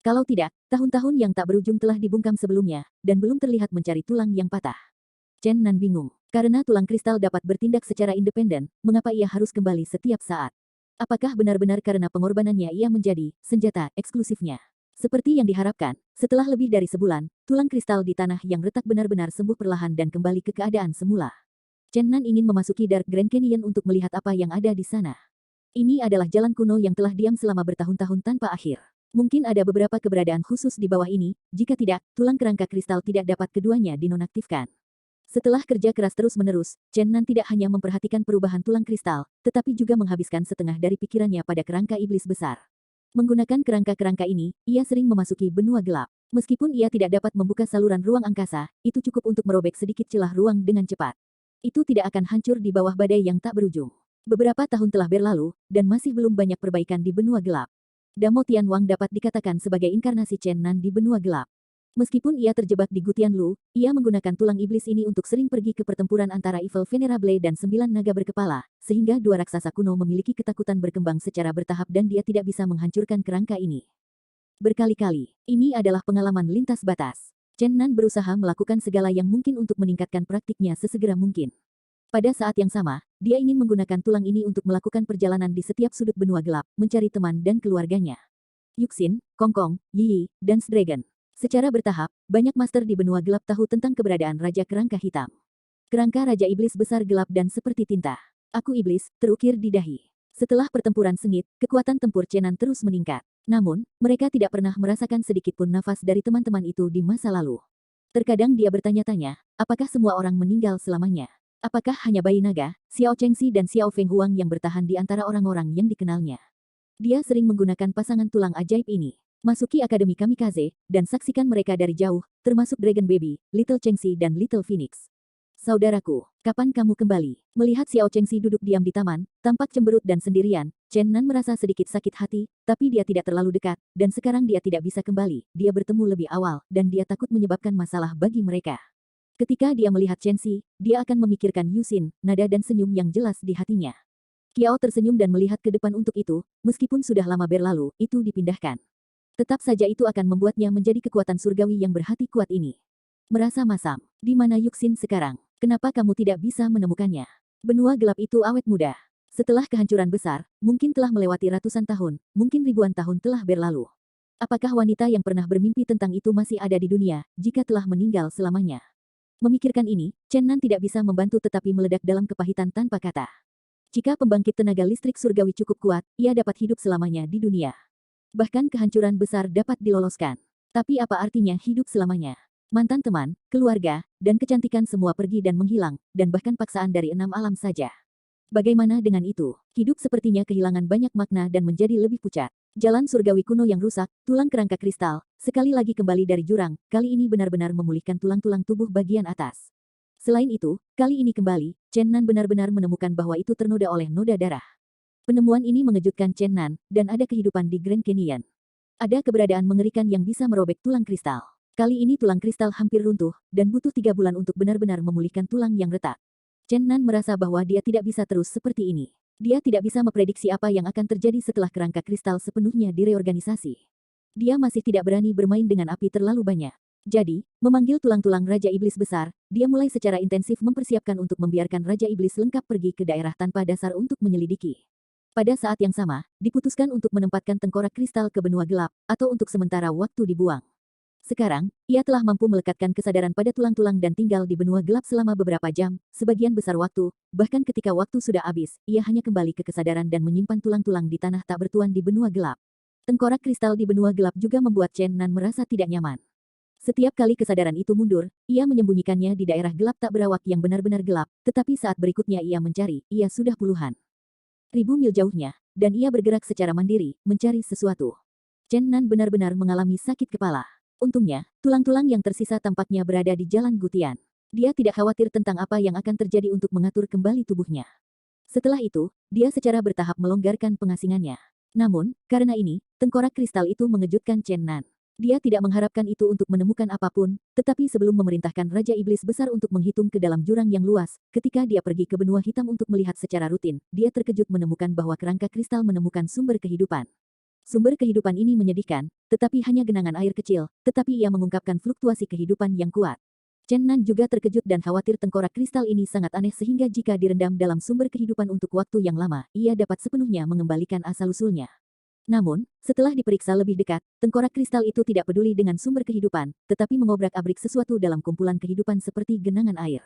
Kalau tidak, tahun-tahun yang tak berujung telah dibungkam sebelumnya, dan belum terlihat mencari tulang yang patah. Chen Nan bingung. Karena tulang kristal dapat bertindak secara independen, mengapa ia harus kembali setiap saat? Apakah benar-benar karena pengorbanannya ia menjadi senjata eksklusifnya? Seperti yang diharapkan, setelah lebih dari sebulan, tulang kristal di tanah yang retak benar-benar sembuh perlahan dan kembali ke keadaan semula. Chen Nan ingin memasuki Dark Grand Canyon untuk melihat apa yang ada di sana. Ini adalah jalan kuno yang telah diam selama bertahun-tahun tanpa akhir. Mungkin ada beberapa keberadaan khusus di bawah ini, jika tidak, tulang kerangka kristal tidak dapat keduanya dinonaktifkan. Setelah kerja keras terus-menerus, Chen Nan tidak hanya memperhatikan perubahan tulang kristal, tetapi juga menghabiskan setengah dari pikirannya pada kerangka iblis besar. Menggunakan kerangka-kerangka ini, ia sering memasuki benua gelap. Meskipun ia tidak dapat membuka saluran ruang angkasa, itu cukup untuk merobek sedikit celah ruang dengan cepat. Itu tidak akan hancur di bawah badai yang tak berujung. Beberapa tahun telah berlalu, dan masih belum banyak perbaikan di benua gelap. Damo Tianwang dapat dikatakan sebagai inkarnasi Chen Nan di benua gelap. Meskipun ia terjebak di Gutian Lu, ia menggunakan tulang iblis ini untuk sering pergi ke pertempuran antara Evil Venerable dan 9 naga berkepala, sehingga dua raksasa kuno memiliki ketakutan berkembang secara bertahap dan dia tidak bisa menghancurkan kerangka ini. Berkali-kali, ini adalah pengalaman lintas batas. Chen Nan berusaha melakukan segala yang mungkin untuk meningkatkan praktiknya sesegera mungkin. Pada saat yang sama, dia ingin menggunakan tulang ini untuk melakukan perjalanan di setiap sudut benua gelap, mencari teman dan keluarganya. Yuxin, Kongkong, Yi, dan Dragon. Secara bertahap, banyak master di benua gelap tahu tentang keberadaan Raja Kerangka Hitam. Kerangka Raja Iblis besar gelap dan seperti tinta. Aku iblis, terukir di dahi. Setelah pertempuran sengit, kekuatan tempur Chenan terus meningkat. Namun, mereka tidak pernah merasakan sedikit pun nafas dari teman-teman itu di masa lalu. Terkadang dia bertanya-tanya, apakah semua orang meninggal selamanya? Apakah hanya bayi naga, Xiao Chengxi dan Xiao Feng Huang yang bertahan di antara orang-orang yang dikenalnya? Dia sering menggunakan pasangan tulang ajaib ini. Masuki Akademi Kamikaze, dan saksikan mereka dari jauh, termasuk Dragon Baby, Little Chengxi dan Little Phoenix. Saudaraku, kapan kamu kembali? Melihat Xiao Chengxi duduk diam di taman, tampak cemberut dan sendirian, Chen Nan merasa sedikit sakit hati, tapi dia tidak terlalu dekat, dan sekarang dia tidak bisa kembali, dia bertemu lebih awal, dan dia takut menyebabkan masalah bagi mereka. Ketika dia melihat Chengxi, dia akan memikirkan Yuxin, nada dan senyum yang jelas di hatinya. Qiao tersenyum dan melihat ke depan untuk itu, meskipun sudah lama berlalu, itu dipindahkan. Tetap saja itu akan membuatnya menjadi kekuatan surgawi yang berhati kuat ini. Merasa masam. Di mana Yuxin sekarang? Kenapa kamu tidak bisa menemukannya? Benua gelap itu awet muda. Setelah kehancuran besar, mungkin telah melewati ratusan tahun, mungkin ribuan tahun telah berlalu. Apakah wanita yang pernah bermimpi tentang itu masih ada di dunia, jika telah meninggal selamanya? Memikirkan ini, Chen Nan tidak bisa membantu tetapi meledak dalam kepahitan tanpa kata. Jika pembangkit tenaga listrik surgawi cukup kuat, ia dapat hidup selamanya di dunia. Bahkan kehancuran besar dapat diloloskan. Tapi apa artinya hidup selamanya? Mantan teman, keluarga, dan kecantikan semua pergi dan menghilang, dan bahkan paksaan dari 6 alam saja. Bagaimana dengan itu? Hidup sepertinya kehilangan banyak makna dan menjadi lebih pucat. Jalan surgawi kuno yang rusak, tulang kerangka kristal, sekali lagi kembali dari jurang, kali ini benar-benar memulihkan tulang-tulang tubuh bagian atas. Selain itu, kali ini kembali, Chen Nan benar-benar menemukan bahwa itu ternoda oleh noda darah. Penemuan ini mengejutkan Chen Nan, dan ada kehidupan di Grand Canyon. Ada keberadaan mengerikan yang bisa merobek tulang kristal. Kali ini tulang kristal hampir runtuh, dan butuh 3 bulan untuk benar-benar memulihkan tulang yang retak. Chen Nan merasa bahwa dia tidak bisa terus seperti ini. Dia tidak bisa memprediksi apa yang akan terjadi setelah kerangka kristal sepenuhnya direorganisasi. Dia masih tidak berani bermain dengan api terlalu banyak. Jadi, memanggil tulang-tulang Raja Iblis besar, dia mulai secara intensif mempersiapkan untuk membiarkan Raja Iblis lengkap pergi ke daerah tanpa dasar untuk menyelidiki. Pada saat yang sama, diputuskan untuk menempatkan tengkorak kristal ke benua gelap, atau untuk sementara waktu dibuang. Sekarang, ia telah mampu melekatkan kesadaran pada tulang-tulang dan tinggal di benua gelap selama beberapa jam, sebagian besar waktu, bahkan ketika waktu sudah habis, ia hanya kembali ke kesadaran dan menyimpan tulang-tulang di tanah tak bertuan di benua gelap. Tengkorak kristal di benua gelap juga membuat Chen Nan merasa tidak nyaman. Setiap kali kesadaran itu mundur, ia menyembunyikannya di daerah gelap tak berawak yang benar-benar gelap, tetapi saat berikutnya ia mencari, ia sudah puluhan ribu mil jauhnya, dan ia bergerak secara mandiri, mencari sesuatu. Chen Nan benar-benar mengalami sakit kepala. Untungnya, tulang-tulang yang tersisa tampaknya berada di Jalan Gutian. Dia tidak khawatir tentang apa yang akan terjadi untuk mengatur kembali tubuhnya. Setelah itu, dia secara bertahap melonggarkan pengasingannya. Namun, karena ini, tengkorak kristal itu mengejutkan Chen Nan. Dia tidak mengharapkan itu untuk menemukan apapun, tetapi sebelum memerintahkan Raja Iblis besar untuk menghitung ke dalam jurang yang luas, ketika dia pergi ke benua hitam untuk melihat secara rutin, dia terkejut menemukan bahwa kerangka kristal menemukan sumber kehidupan. Sumber kehidupan ini menyedihkan, tetapi hanya genangan air kecil, tetapi ia mengungkapkan fluktuasi kehidupan yang kuat. Chen Nan juga terkejut dan khawatir tengkorak kristal ini sangat aneh sehingga jika direndam dalam sumber kehidupan untuk waktu yang lama, ia dapat sepenuhnya mengembalikan asal-usulnya. Namun, setelah diperiksa lebih dekat, tengkorak kristal itu tidak peduli dengan sumber kehidupan, tetapi mengobrak-abrik sesuatu dalam kumpulan kehidupan seperti genangan air.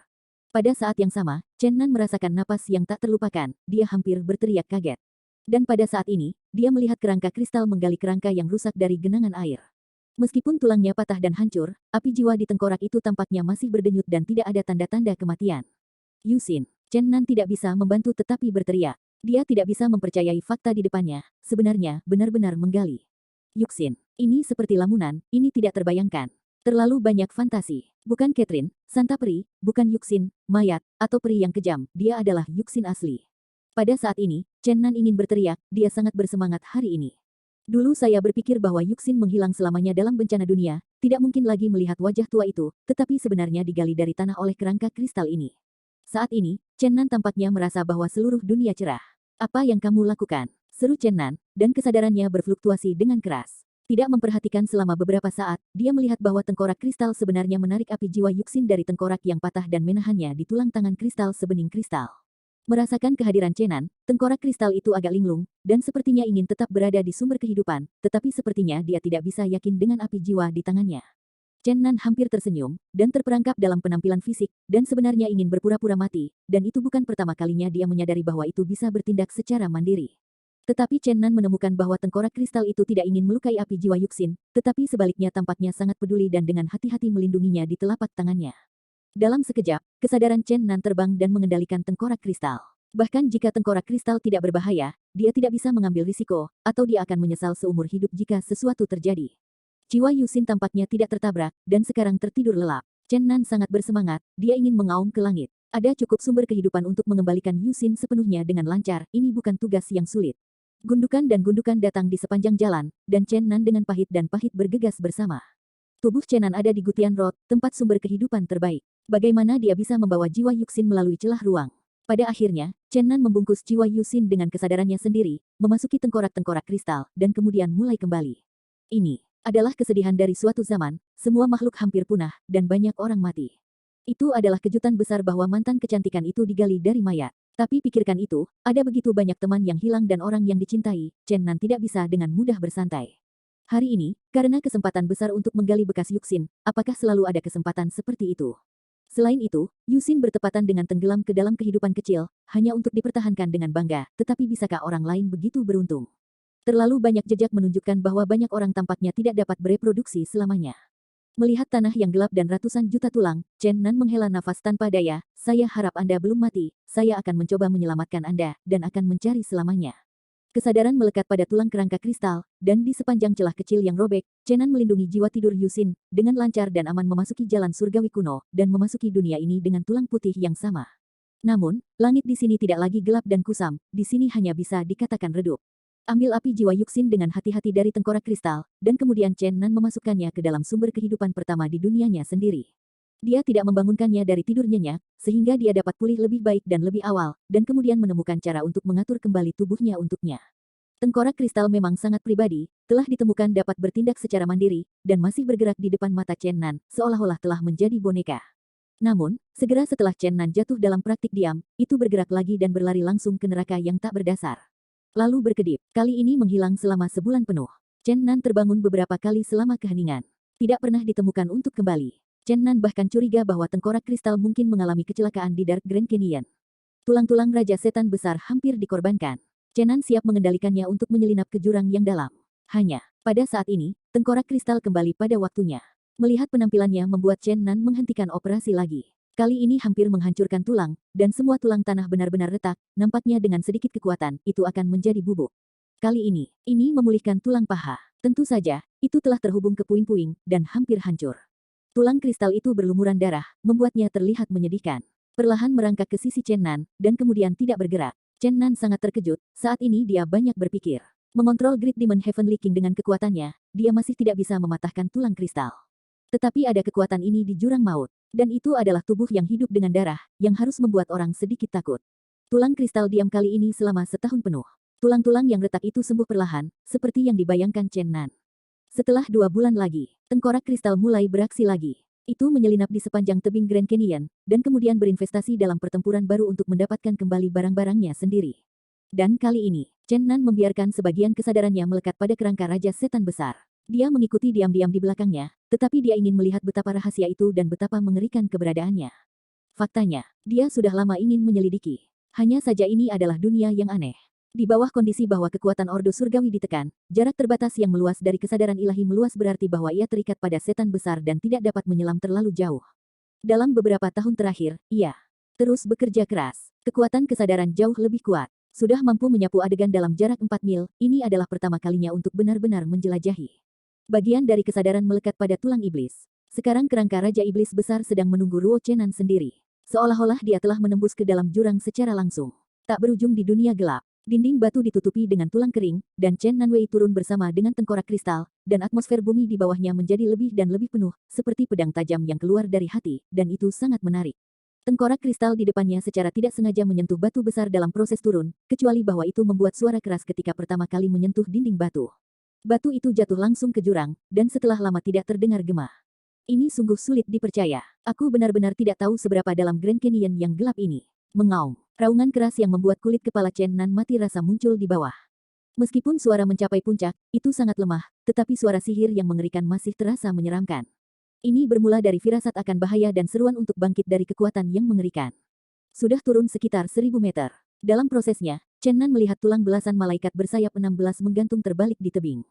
Pada saat yang sama, Chen Nan merasakan napas yang tak terlupakan, dia hampir berteriak kaget. Dan pada saat ini, dia melihat kerangka kristal menggali kerangka yang rusak dari genangan air. Meskipun tulangnya patah dan hancur, api jiwa di tengkorak itu tampaknya masih berdenyut dan tidak ada tanda-tanda kematian. Yuxin, Chen Nan tidak bisa membantu tetapi berteriak. Dia tidak bisa mempercayai fakta di depannya, sebenarnya benar-benar menggali. Yuxin, ini seperti lamunan, ini tidak terbayangkan. Terlalu banyak fantasi. Bukan Catherine, Santa Peri, bukan Yuxin, mayat, atau peri yang kejam, dia adalah Yuxin asli. Pada saat ini, Chen Nan ingin berteriak, dia sangat bersemangat hari ini. Dulu saya berpikir bahwa Yuxin menghilang selamanya dalam bencana dunia, tidak mungkin lagi melihat wajah tua itu, tetapi sebenarnya digali dari tanah oleh kerangka kristal ini. Saat ini, Chen Nan tampaknya merasa bahwa seluruh dunia cerah. Apa yang kamu lakukan? Seru Chen Nan, dan kesadarannya berfluktuasi dengan keras. Tidak memperhatikan selama beberapa saat, dia melihat bahwa tengkorak kristal sebenarnya menarik api jiwa Yuxin dari tengkorak yang patah dan menahannya di tulang tangan kristal sebening kristal. Merasakan kehadiran Chen Nan, tengkorak kristal itu agak linglung, dan sepertinya ingin tetap berada di sumber kehidupan, tetapi sepertinya dia tidak bisa yakin dengan api jiwa di tangannya. Chen Nan hampir tersenyum, dan terperangkap dalam penampilan fisik, dan sebenarnya ingin berpura-pura mati, dan itu bukan pertama kalinya dia menyadari bahwa itu bisa bertindak secara mandiri. Tetapi Chen Nan menemukan bahwa tengkorak kristal itu tidak ingin melukai api jiwa Yuxin, tetapi sebaliknya tampaknya sangat peduli dan dengan hati-hati melindunginya di telapak tangannya. Dalam sekejap, kesadaran Chen Nan terbang dan mengendalikan tengkorak kristal. Bahkan jika tengkorak kristal tidak berbahaya, dia tidak bisa mengambil risiko, atau dia akan menyesal seumur hidup jika sesuatu terjadi. Jiwa Yuxin tampaknya tidak tertabrak, dan sekarang tertidur lelap. Chen Nan sangat bersemangat, dia ingin mengaum ke langit. Ada cukup sumber kehidupan untuk mengembalikan Yuxin sepenuhnya dengan lancar, ini bukan tugas yang sulit. Gundukan dan gundukan datang di sepanjang jalan, dan Chen Nan dengan pahit dan pahit bergegas bersama. Tubuh Chen Nan ada di Gutian Road, tempat sumber kehidupan terbaik. Bagaimana dia bisa membawa jiwa Yuxin melalui celah ruang? Pada akhirnya, Chen Nan membungkus jiwa Yuxin dengan kesadarannya sendiri, memasuki tengkorak-tengkorak kristal, dan kemudian mulai kembali. Ini adalah kesedihan dari suatu zaman, semua makhluk hampir punah, dan banyak orang mati. Itu adalah kejutan besar bahwa mantan kecantikan itu digali dari mayat. Tapi pikirkan itu, ada begitu banyak teman yang hilang dan orang yang dicintai, Chen Nan tidak bisa dengan mudah bersantai. Hari ini, karena kesempatan besar untuk menggali bekas Yuxin, apakah selalu ada kesempatan seperti itu? Selain itu, Yuxin bertepatan dengan tenggelam ke dalam kehidupan kecil, hanya untuk dipertahankan dengan bangga, tetapi bisakah orang lain begitu beruntung? Terlalu banyak jejak menunjukkan bahwa banyak orang tampaknya tidak dapat bereproduksi selamanya. Melihat tanah yang gelap dan ratusan juta tulang, Chen Nan menghela nafas tanpa daya, saya harap Anda belum mati, saya akan mencoba menyelamatkan Anda, dan akan mencari selamanya. Kesadaran melekat pada tulang kerangka kristal, dan di sepanjang celah kecil yang robek, Chen Nan melindungi jiwa tidur Yuxin, dengan lancar dan aman memasuki jalan surgawi kuno, dan memasuki dunia ini dengan tulang putih yang sama. Namun, langit di sini tidak lagi gelap dan kusam, di sini hanya bisa dikatakan redup. Ambil api jiwa Yuxin dengan hati-hati dari tengkorak kristal, dan kemudian Chen Nan memasukkannya ke dalam sumber kehidupan pertama di dunianya sendiri. Dia tidak membangunkannya dari tidur nyenyak, sehingga dia dapat pulih lebih baik dan lebih awal, dan kemudian menemukan cara untuk mengatur kembali tubuhnya untuknya. Tengkorak kristal memang sangat pribadi, telah ditemukan dapat bertindak secara mandiri, dan masih bergerak di depan mata Chen Nan, seolah-olah telah menjadi boneka. Namun, segera setelah Chen Nan jatuh dalam praktik diam, itu bergerak lagi dan berlari langsung ke neraka yang tak berdasar. Lalu berkedip, kali ini menghilang selama sebulan penuh. Chen Nan terbangun beberapa kali selama keheningan. Tidak pernah ditemukan untuk kembali. Chen Nan bahkan curiga bahwa tengkorak kristal mungkin mengalami kecelakaan di Dark Grand Canyon. Tulang-tulang Raja Setan besar hampir dikorbankan. Chen Nan siap mengendalikannya untuk menyelinap ke jurang yang dalam. Hanya, pada saat ini, tengkorak kristal kembali pada waktunya. Melihat penampilannya membuat Chen Nan menghentikan operasi lagi. Kali ini hampir menghancurkan tulang, dan semua tulang tanah benar-benar retak, nampaknya dengan sedikit kekuatan, itu akan menjadi bubuk. Kali ini memulihkan tulang paha. Tentu saja, itu telah terhubung ke puing-puing, dan hampir hancur. Tulang kristal itu berlumuran darah, membuatnya terlihat menyedihkan. Perlahan merangkak ke sisi Chen Nan, dan kemudian tidak bergerak. Chen Nan sangat terkejut, saat ini dia banyak berpikir. Mengontrol Great Demon Heavenly King dengan kekuatannya, dia masih tidak bisa mematahkan tulang kristal. Tetapi ada kekuatan ini di jurang maut, dan itu adalah tubuh yang hidup dengan darah, yang harus membuat orang sedikit takut. Tulang kristal diam kali ini selama setahun penuh. Tulang-tulang yang retak itu sembuh perlahan, seperti yang dibayangkan Chen Nan. Setelah 2 bulan lagi, tengkorak kristal mulai beraksi lagi. Itu menyelinap di sepanjang tebing Grand Canyon, dan kemudian berinvestasi dalam pertempuran baru untuk mendapatkan kembali barang-barangnya sendiri. Dan kali ini, Chen Nan membiarkan sebagian kesadarannya melekat pada kerangka Raja Setan Besar. Dia mengikuti diam-diam di belakangnya, tetapi dia ingin melihat betapa rahasia itu dan betapa mengerikan keberadaannya. Faktanya, dia sudah lama ingin menyelidiki. Hanya saja ini adalah dunia yang aneh. Di bawah kondisi bahwa kekuatan Ordo Surgawi ditekan, jarak terbatas yang meluas dari kesadaran ilahi meluas berarti bahwa ia terikat pada setan besar dan tidak dapat menyelam terlalu jauh. Dalam beberapa tahun terakhir, ia terus bekerja keras. Kekuatan kesadaran jauh lebih kuat. Sudah mampu menyapu adegan dalam jarak 4 mil, ini adalah pertama kalinya untuk benar-benar menjelajahi. Bagian dari kesadaran melekat pada tulang iblis. Sekarang kerangka Raja Iblis Besar sedang menunggu Ruo Chenan sendiri. Seolah-olah dia telah menembus ke dalam jurang secara langsung. Tak berujung di dunia gelap. Dinding batu ditutupi dengan tulang kering, dan Chen Nanwei turun bersama dengan tengkorak kristal, dan atmosfer bumi di bawahnya menjadi lebih dan lebih penuh, seperti pedang tajam yang keluar dari hati, dan itu sangat menarik. Tengkorak kristal di depannya secara tidak sengaja menyentuh batu besar dalam proses turun, kecuali bahwa itu membuat suara keras ketika pertama kali menyentuh dinding batu. Batu itu jatuh langsung ke jurang, dan setelah lama tidak terdengar gema. Ini sungguh sulit dipercaya. Aku benar-benar tidak tahu seberapa dalam Grand Canyon yang gelap ini. Mengaum. Raungan keras yang membuat kulit kepala Chen Nan mati rasa muncul di bawah. Meskipun suara mencapai puncak, itu sangat lemah, tetapi suara sihir yang mengerikan masih terasa menyeramkan. Ini bermula dari firasat akan bahaya dan seruan untuk bangkit dari kekuatan yang mengerikan. Sudah turun sekitar 1000 meter. Dalam prosesnya, Chen Nan melihat tulang belasan malaikat bersayap 16 menggantung terbalik di tebing.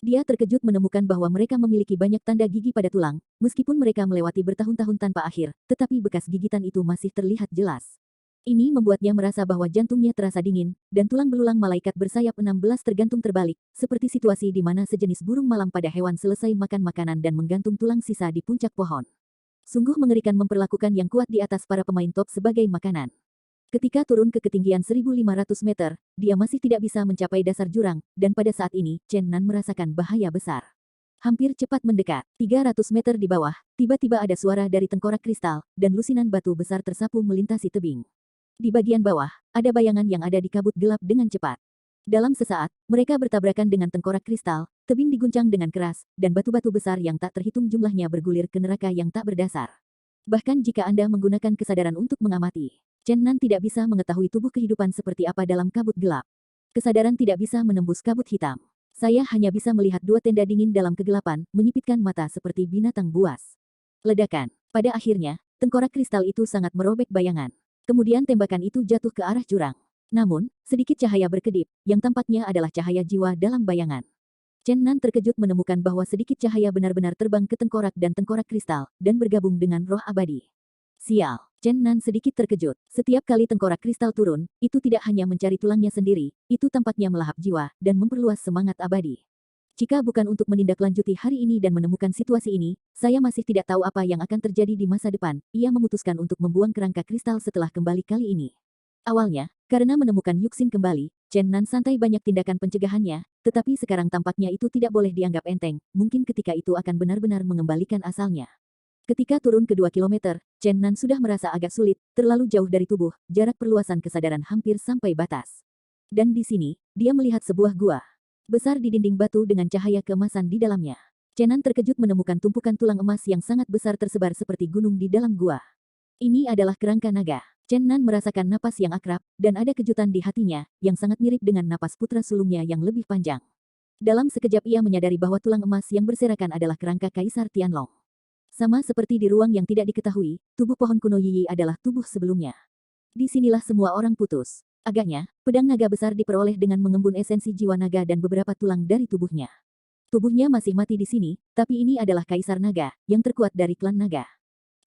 Dia terkejut menemukan bahwa mereka memiliki banyak tanda gigi pada tulang, meskipun mereka melewati bertahun-tahun tanpa akhir, tetapi bekas gigitan itu masih terlihat jelas. Ini membuatnya merasa bahwa jantungnya terasa dingin, dan tulang belulang malaikat bersayap 16 tergantung terbalik, seperti situasi di mana sejenis burung malam pada hewan selesai makan makanan dan menggantung tulang sisa di puncak pohon. Sungguh mengerikan memperlakukan yang kuat di atas para pemain top sebagai makanan. Ketika turun ke ketinggian 1500 meter, dia masih tidak bisa mencapai dasar jurang, dan pada saat ini, Chen Nan merasakan bahaya besar. Hampir cepat mendekat, 300 meter di bawah, tiba-tiba ada suara dari tengkorak kristal, dan lusinan batu besar tersapu melintasi tebing. Di bagian bawah, ada bayangan yang ada di kabut gelap dengan cepat. Dalam sesaat, mereka bertabrakan dengan tengkorak kristal, tebing diguncang dengan keras, dan batu-batu besar yang tak terhitung jumlahnya bergulir ke neraka yang tak berdasar. Bahkan jika Anda menggunakan kesadaran untuk mengamati, Chen Nan tidak bisa mengetahui tubuh kehidupan seperti apa dalam kabut gelap. Kesadaran tidak bisa menembus kabut hitam. Saya hanya bisa melihat dua tenda dingin dalam kegelapan, menyipitkan mata seperti binatang buas. Ledakan. Pada akhirnya, tengkorak kristal itu sangat merobek bayangan. Kemudian tembakan itu jatuh ke arah jurang. Namun, sedikit cahaya berkedip, yang tampaknya adalah cahaya jiwa dalam bayangan. Chen Nan terkejut menemukan bahwa sedikit cahaya benar-benar terbang ke tengkorak dan tengkorak kristal, dan bergabung dengan roh abadi. Sial, Chen Nan sedikit terkejut. Setiap kali tengkorak kristal turun, itu tidak hanya mencari tulangnya sendiri, itu tampaknya melahap jiwa, dan memperluas semangat abadi. Jika bukan untuk menindaklanjuti hari ini dan menemukan situasi ini, saya masih tidak tahu apa yang akan terjadi di masa depan. Ia memutuskan untuk membuang kerangka kristal setelah kembali kali ini. Awalnya, karena menemukan Yuxin kembali, Chen Nan santai banyak tindakan pencegahannya, tetapi sekarang tampaknya itu tidak boleh dianggap enteng, mungkin ketika itu akan benar-benar mengembalikan asalnya. Ketika turun ke 2 kilometer, Chen Nan sudah merasa agak sulit, terlalu jauh dari tubuh, jarak perluasan kesadaran hampir sampai batas. Dan di sini, dia melihat sebuah gua besar di dinding batu dengan cahaya keemasan di dalamnya. Chen Nan terkejut menemukan tumpukan tulang emas yang sangat besar tersebar seperti gunung di dalam gua. Ini adalah kerangka naga. Chen Nan merasakan napas yang akrab, dan ada kejutan di hatinya, yang sangat mirip dengan napas putra sulungnya yang lebih panjang. Dalam sekejap ia menyadari bahwa tulang emas yang berserakan adalah kerangka Kaisar Tianlong. Sama seperti di ruang yang tidak diketahui, tubuh pohon kuno Yi adalah tubuh sebelumnya. Disinilah semua orang putus. Agaknya, pedang naga besar diperoleh dengan mengembun esensi jiwa naga dan beberapa tulang dari tubuhnya. Tubuhnya masih mati di sini, tapi ini adalah Kaisar Naga, yang terkuat dari klan naga.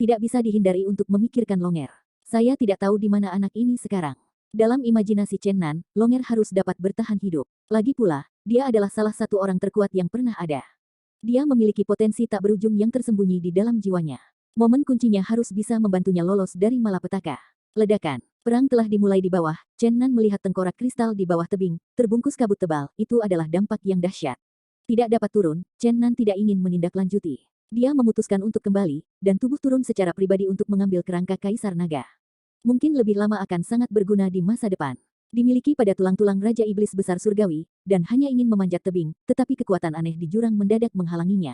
Tidak bisa dihindari untuk memikirkan Longer. Saya tidak tahu di mana anak ini sekarang. Dalam imajinasi Chen Nan, Longer harus dapat bertahan hidup. Lagi pula, dia adalah salah satu orang terkuat yang pernah ada. Dia memiliki potensi tak berujung yang tersembunyi di dalam jiwanya. Momen kuncinya harus bisa membantunya lolos dari malapetaka. Ledakan. Perang telah dimulai di bawah. Chen Nan melihat tengkorak kristal di bawah tebing, terbungkus kabut tebal. Itu adalah dampak yang dahsyat. Tidak dapat turun, Chen Nan tidak ingin menindaklanjuti. Dia memutuskan untuk kembali, dan tubuh turun secara pribadi untuk mengambil kerangka Kaisar Naga. Mungkin lebih lama akan sangat berguna di masa depan. Dimiliki pada tulang-tulang Raja Iblis Besar Surgawi, dan hanya ingin memanjat tebing, tetapi kekuatan aneh di jurang mendadak menghalanginya.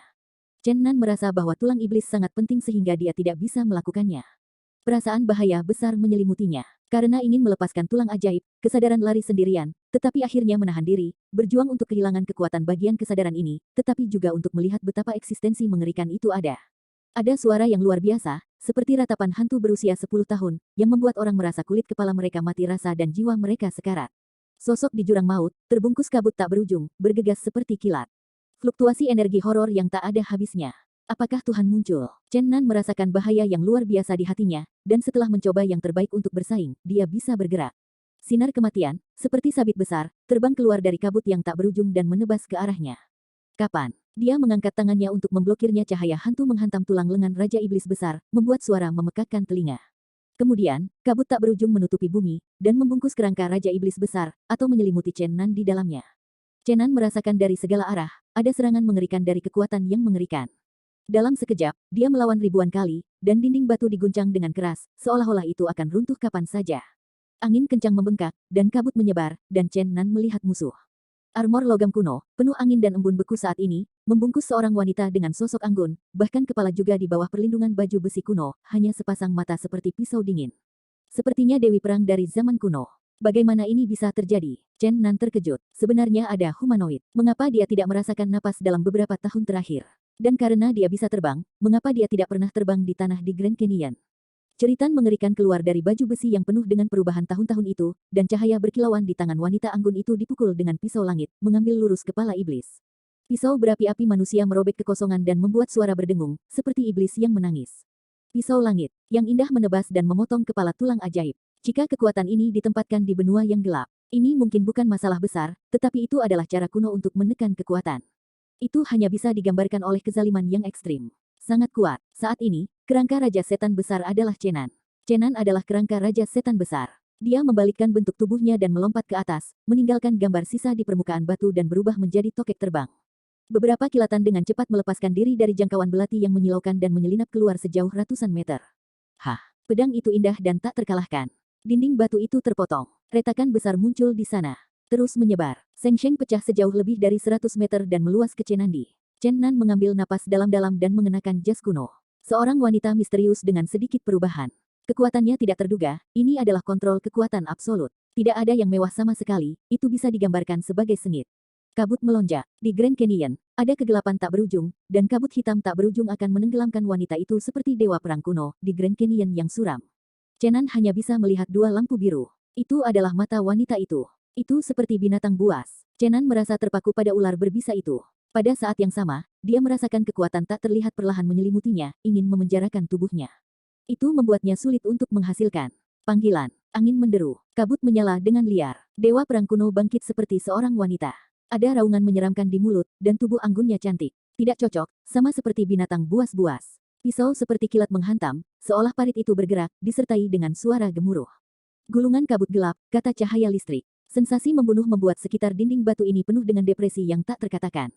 Chen Nan merasa bahwa tulang iblis sangat penting sehingga dia tidak bisa melakukannya. Perasaan bahaya besar menyelimutinya. Karena ingin melepaskan tulang ajaib, kesadaran lari sendirian, tetapi akhirnya menahan diri, berjuang untuk kehilangan kekuatan bagian kesadaran ini, tetapi juga untuk melihat betapa eksistensi mengerikan itu ada. Ada suara yang luar biasa, seperti ratapan hantu berusia 10 tahun, yang membuat orang merasa kulit kepala mereka mati rasa dan jiwa mereka sekarat. Sosok di jurang maut, terbungkus kabut tak berujung, bergegas seperti kilat. Fluktuasi energi horor yang tak ada habisnya. Apakah Tuhan muncul? Chen Nan merasakan bahaya yang luar biasa di hatinya, dan setelah mencoba yang terbaik untuk bersaing, dia bisa bergerak. Sinar kematian, seperti sabit besar, terbang keluar dari kabut yang tak berujung dan menebas ke arahnya. Kapan? Dia mengangkat tangannya untuk memblokirnya cahaya hantu menghantam tulang lengan Raja Iblis Besar, membuat suara memekakkan telinga. Kemudian, kabut tak berujung menutupi bumi, dan membungkus kerangka Raja Iblis Besar, atau menyelimuti Chen Nan di dalamnya. Chen Nan merasakan dari segala arah, ada serangan mengerikan dari kekuatan yang mengerikan. Dalam sekejap, dia melawan ribuan kali, dan dinding batu diguncang dengan keras, seolah-olah itu akan runtuh kapan saja. Angin kencang membengkak, dan kabut menyebar, dan Chen Nan melihat musuh. Armor logam kuno, penuh angin dan embun beku saat ini, membungkus seorang wanita dengan sosok anggun, bahkan kepala juga di bawah perlindungan baju besi kuno, hanya sepasang mata seperti pisau dingin. Sepertinya Dewi Perang dari zaman kuno. Bagaimana ini bisa terjadi? Chen Nan terkejut. Sebenarnya ada humanoid. Mengapa dia tidak merasakan napas dalam beberapa tahun terakhir? Dan karena dia bisa terbang, mengapa dia tidak pernah terbang di tanah di Grand Canyon? Ceritan mengerikan keluar dari baju besi yang penuh dengan perubahan tahun-tahun itu, dan cahaya berkilauan di tangan wanita anggun itu dipukul dengan pisau langit, mengambil lurus kepala iblis. Pisau berapi-api manusia merobek kekosongan dan membuat suara berdengung, seperti iblis yang menangis. Pisau langit, yang indah menebas dan memotong kepala tulang ajaib. Jika kekuatan ini ditempatkan di benua yang gelap, ini mungkin bukan masalah besar, tetapi itu adalah cara kuno untuk menekan kekuatan. Itu hanya bisa digambarkan oleh kezaliman yang ekstrim. Sangat kuat. Saat ini, kerangka Raja Setan Besar adalah Chen Nan. Chen Nan adalah kerangka Raja Setan Besar. Dia membalikkan bentuk tubuhnya dan melompat ke atas, meninggalkan gambar sisa di permukaan batu dan berubah menjadi tokek terbang. Beberapa kilatan dengan cepat melepaskan diri dari jangkauan belati yang menyilaukan dan menyelinap keluar sejauh ratusan meter. Hah, pedang itu indah dan tak terkalahkan. Dinding batu itu terpotong. Retakan besar muncul di sana. Terus menyebar. Seng Sheng pecah sejauh lebih dari 100 meter dan meluas ke Chen Nandi. Chen Nan mengambil napas dalam-dalam dan mengenakan jas kuno. Seorang wanita misterius dengan sedikit perubahan. Kekuatannya tidak terduga, ini adalah kontrol kekuatan absolut. Tidak ada yang mewah sama sekali, itu bisa digambarkan sebagai sengit. Kabut melonjak. Di Grand Canyon, ada kegelapan tak berujung, dan kabut hitam tak berujung akan menenggelamkan wanita itu seperti dewa perang kuno di Grand Canyon yang suram. Chen Nan hanya bisa melihat dua lampu biru. Itu adalah mata wanita itu. Itu seperti binatang buas. Chen Nan merasa terpaku pada ular berbisa itu. Pada saat yang sama, dia merasakan kekuatan tak terlihat perlahan menyelimutinya, ingin memenjarakan tubuhnya. Itu membuatnya sulit untuk menghasilkan panggilan. Angin menderu. Kabut menyala dengan liar. Dewa perang kuno bangkit seperti seorang wanita. Ada raungan menyeramkan di mulut, dan tubuh anggunnya cantik. Tidak cocok, sama seperti binatang buas-buas. Pisau seperti kilat menghantam, seolah parit itu bergerak, disertai dengan suara gemuruh. Gulungan kabut gelap, kata cahaya listrik. Sensasi membunuh membuat sekitar dinding batu ini penuh dengan depresi yang tak terkatakan.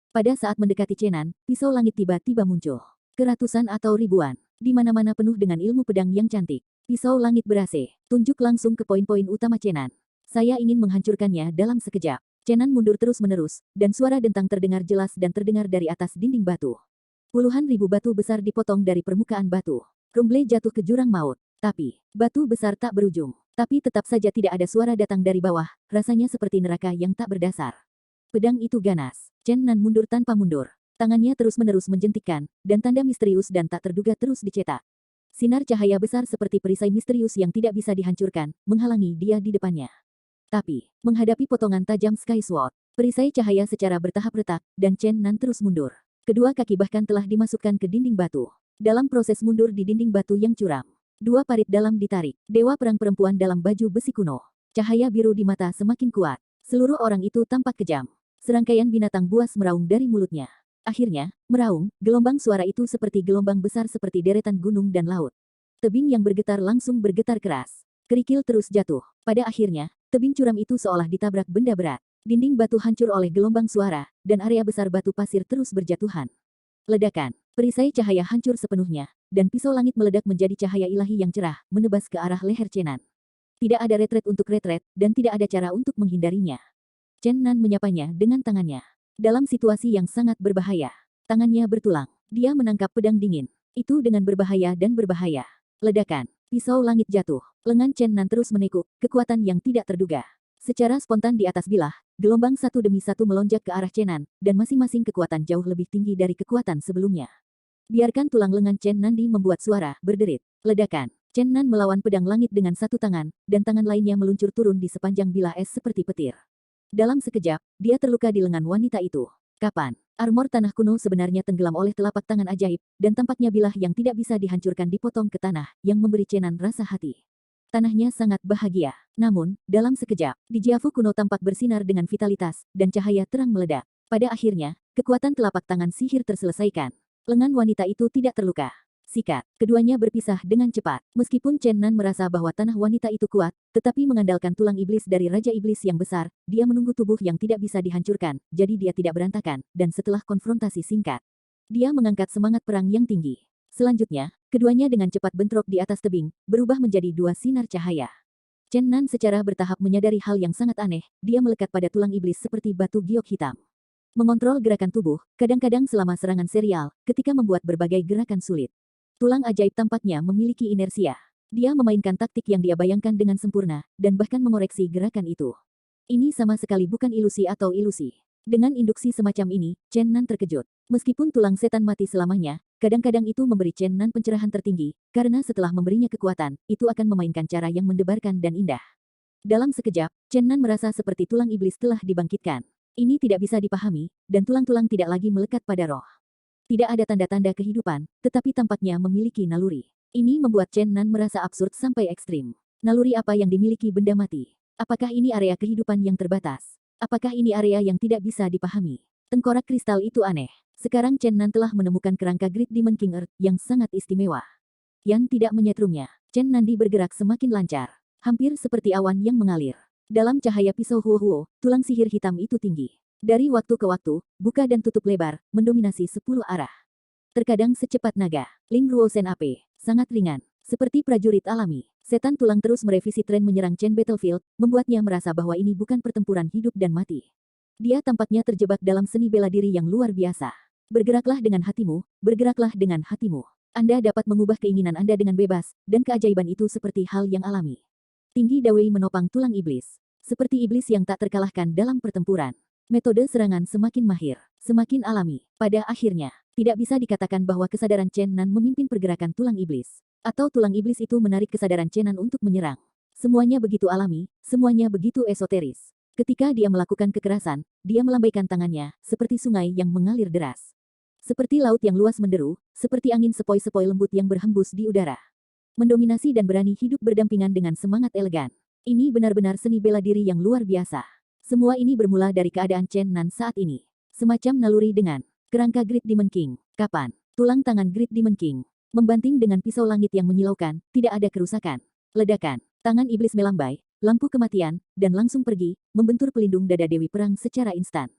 Pada saat mendekati Chen Nan, pisau langit tiba-tiba muncul. Keratusan atau ribuan. Di mana-mana penuh dengan ilmu pedang yang cantik. Pisau langit berase. Tunjuk langsung ke poin-poin utama Chen Nan. Saya ingin menghancurkannya dalam sekejap. Chen Nan mundur terus-menerus, dan suara dentang terdengar jelas dan terdengar dari atas dinding batu. Puluhan ribu batu besar dipotong dari permukaan batu. Rumble jatuh ke jurang maut. Tapi, batu besar tak berujung. Tapi tetap saja tidak ada suara datang dari bawah, rasanya seperti neraka yang tak berdasar. Pedang itu ganas. Chen Nan mundur tanpa mundur. Tangannya terus-menerus menjentikkan, dan tanda misterius dan tak terduga terus dicetak. Sinar cahaya besar seperti perisai misterius yang tidak bisa dihancurkan, menghalangi dia di depannya. Tapi, menghadapi potongan tajam Sky Sword, perisai cahaya secara bertahap retak, dan Chen Nan terus mundur. Kedua kaki bahkan telah dimasukkan ke dinding batu. Dalam proses mundur di dinding batu yang curam, dua parit dalam ditarik. Dewa perang perempuan dalam baju besi kuno. Cahaya biru di mata semakin kuat. Seluruh orang itu tampak kejam. Serangkaian binatang buas meraung dari mulutnya. Akhirnya, meraung, gelombang suara itu seperti gelombang besar seperti deretan gunung dan laut. Tebing yang bergetar langsung bergetar keras. Kerikil terus jatuh. Pada akhirnya, tebing curam itu seolah ditabrak benda berat. Dinding batu hancur oleh gelombang suara, dan area besar batu pasir terus berjatuhan. Ledakan. Perisai cahaya hancur sepenuhnya, dan pisau langit meledak menjadi cahaya ilahi yang cerah, menebas ke arah leher Chen Nan. Tidak ada retret untuk retret, dan tidak ada cara untuk menghindarinya. Chen Nan menyapanya dengan tangannya. Dalam situasi yang sangat berbahaya. Tangannya bertulang. Dia menangkap pedang dingin. Itu dengan berbahaya dan berbahaya. Ledakan. Pisau langit jatuh. Lengan Chen Nan terus menekuk, kekuatan yang tidak terduga. Secara spontan di atas bilah, gelombang satu demi satu melonjak ke arah Chen Nan, dan masing-masing kekuatan jauh lebih tinggi dari kekuatan sebelumnya. Biarkan tulang lengan Chen Nandi membuat suara, berderit. Ledakan. Chen Nan melawan pedang langit dengan satu tangan, dan tangan lainnya meluncur turun di sepanjang bilah es seperti petir. Dalam sekejap, dia terluka di lengan wanita itu. Kapan? Armor tanah kuno sebenarnya tenggelam oleh telapak tangan ajaib, dan tampaknya bilah yang tidak bisa dihancurkan dipotong ke tanah, yang memberi Chen Nan rasa hati. Tanahnya sangat bahagia. Namun, dalam sekejap, di Jiafu kuno tampak bersinar dengan vitalitas, dan cahaya terang meledak. Pada akhirnya, kekuatan telapak tangan sihir terselesaikan. Lengan wanita itu tidak terluka. Sikat. Keduanya berpisah dengan cepat. Meskipun Chen Nan merasa bahwa tanah wanita itu kuat, tetapi mengandalkan tulang iblis dari Raja Iblis yang besar, dia menunggu tubuh yang tidak bisa dihancurkan, jadi dia tidak berantakan, dan setelah konfrontasi singkat, dia mengangkat semangat perang yang tinggi. Selanjutnya, keduanya dengan cepat bentrok di atas tebing, berubah menjadi dua sinar cahaya. Chen Nan secara bertahap menyadari hal yang sangat aneh, dia melekat pada tulang iblis seperti batu giok hitam. Mengontrol gerakan tubuh, kadang-kadang selama serangan serial, ketika membuat berbagai gerakan sulit. Tulang ajaib tampaknya memiliki inersia. Dia memainkan taktik yang dia bayangkan dengan sempurna, dan bahkan mengoreksi gerakan itu. Ini sama sekali bukan ilusi atau ilusi. Dengan induksi semacam ini, Chen Nan terkejut. Meskipun tulang setan mati selamanya, kadang-kadang itu memberi Chen Nan pencerahan tertinggi, karena setelah memberinya kekuatan, itu akan memainkan cara yang mendebarkan dan indah. Dalam sekejap, Chen Nan merasa seperti tulang iblis telah dibangkitkan. Ini tidak bisa dipahami, dan tulang-tulang tidak lagi melekat pada roh. Tidak ada tanda-tanda kehidupan, tetapi tampaknya memiliki naluri. Ini membuat Chen Nan merasa absurd sampai ekstrim. Naluri apa yang dimiliki benda mati? Apakah ini area kehidupan yang terbatas? Apakah ini area yang tidak bisa dipahami? Tengkorak kristal itu aneh. Sekarang Chen Nan telah menemukan kerangka Great Demon King Earth yang sangat istimewa. Yan tidak menyetrumnya. Chen Nandi bergerak semakin lancar. Hampir seperti awan yang mengalir. Dalam cahaya pisau huo-huo, tulang sihir hitam itu tinggi. Dari waktu ke waktu, buka dan tutup lebar, mendominasi 10 arah. Terkadang secepat naga. Ling Ruosen AP. Sangat ringan. Seperti prajurit alami. Setan tulang terus merevisi tren menyerang Chen Battlefield, membuatnya merasa bahwa ini bukan pertempuran hidup dan mati. Dia tampaknya terjebak dalam seni bela diri yang luar biasa. Bergeraklah dengan hatimu, bergeraklah dengan hatimu. Anda dapat mengubah keinginan Anda dengan bebas, dan keajaiban itu seperti hal yang alami. Tinggi Dawei menopang tulang iblis. Seperti iblis yang tak terkalahkan dalam pertempuran. Metode serangan semakin mahir, semakin alami. Pada akhirnya, tidak bisa dikatakan bahwa kesadaran Chen Nan memimpin pergerakan tulang iblis. Atau tulang iblis itu menarik kesadaran Chen Nan untuk menyerang. Semuanya begitu alami, semuanya begitu esoteris. Ketika dia melakukan kekerasan, dia melambaikan tangannya, seperti sungai yang mengalir deras. Seperti laut yang luas menderu, seperti angin sepoi-sepoi lembut yang berhembus di udara. Mendominasi dan berani hidup berdampingan dengan semangat elegan. Ini benar-benar seni bela diri yang luar biasa. Semua ini bermula dari keadaan Chen Nan saat ini. Semacam naluri dengan kerangka Great Demon King. Kapan? Tulang tangan Great Demon King. Membanting dengan pisau langit yang menyilaukan, tidak ada kerusakan. Ledakan. Tangan iblis melambai, lampu kematian, dan langsung pergi, membentur pelindung dada Dewi Perang secara instan.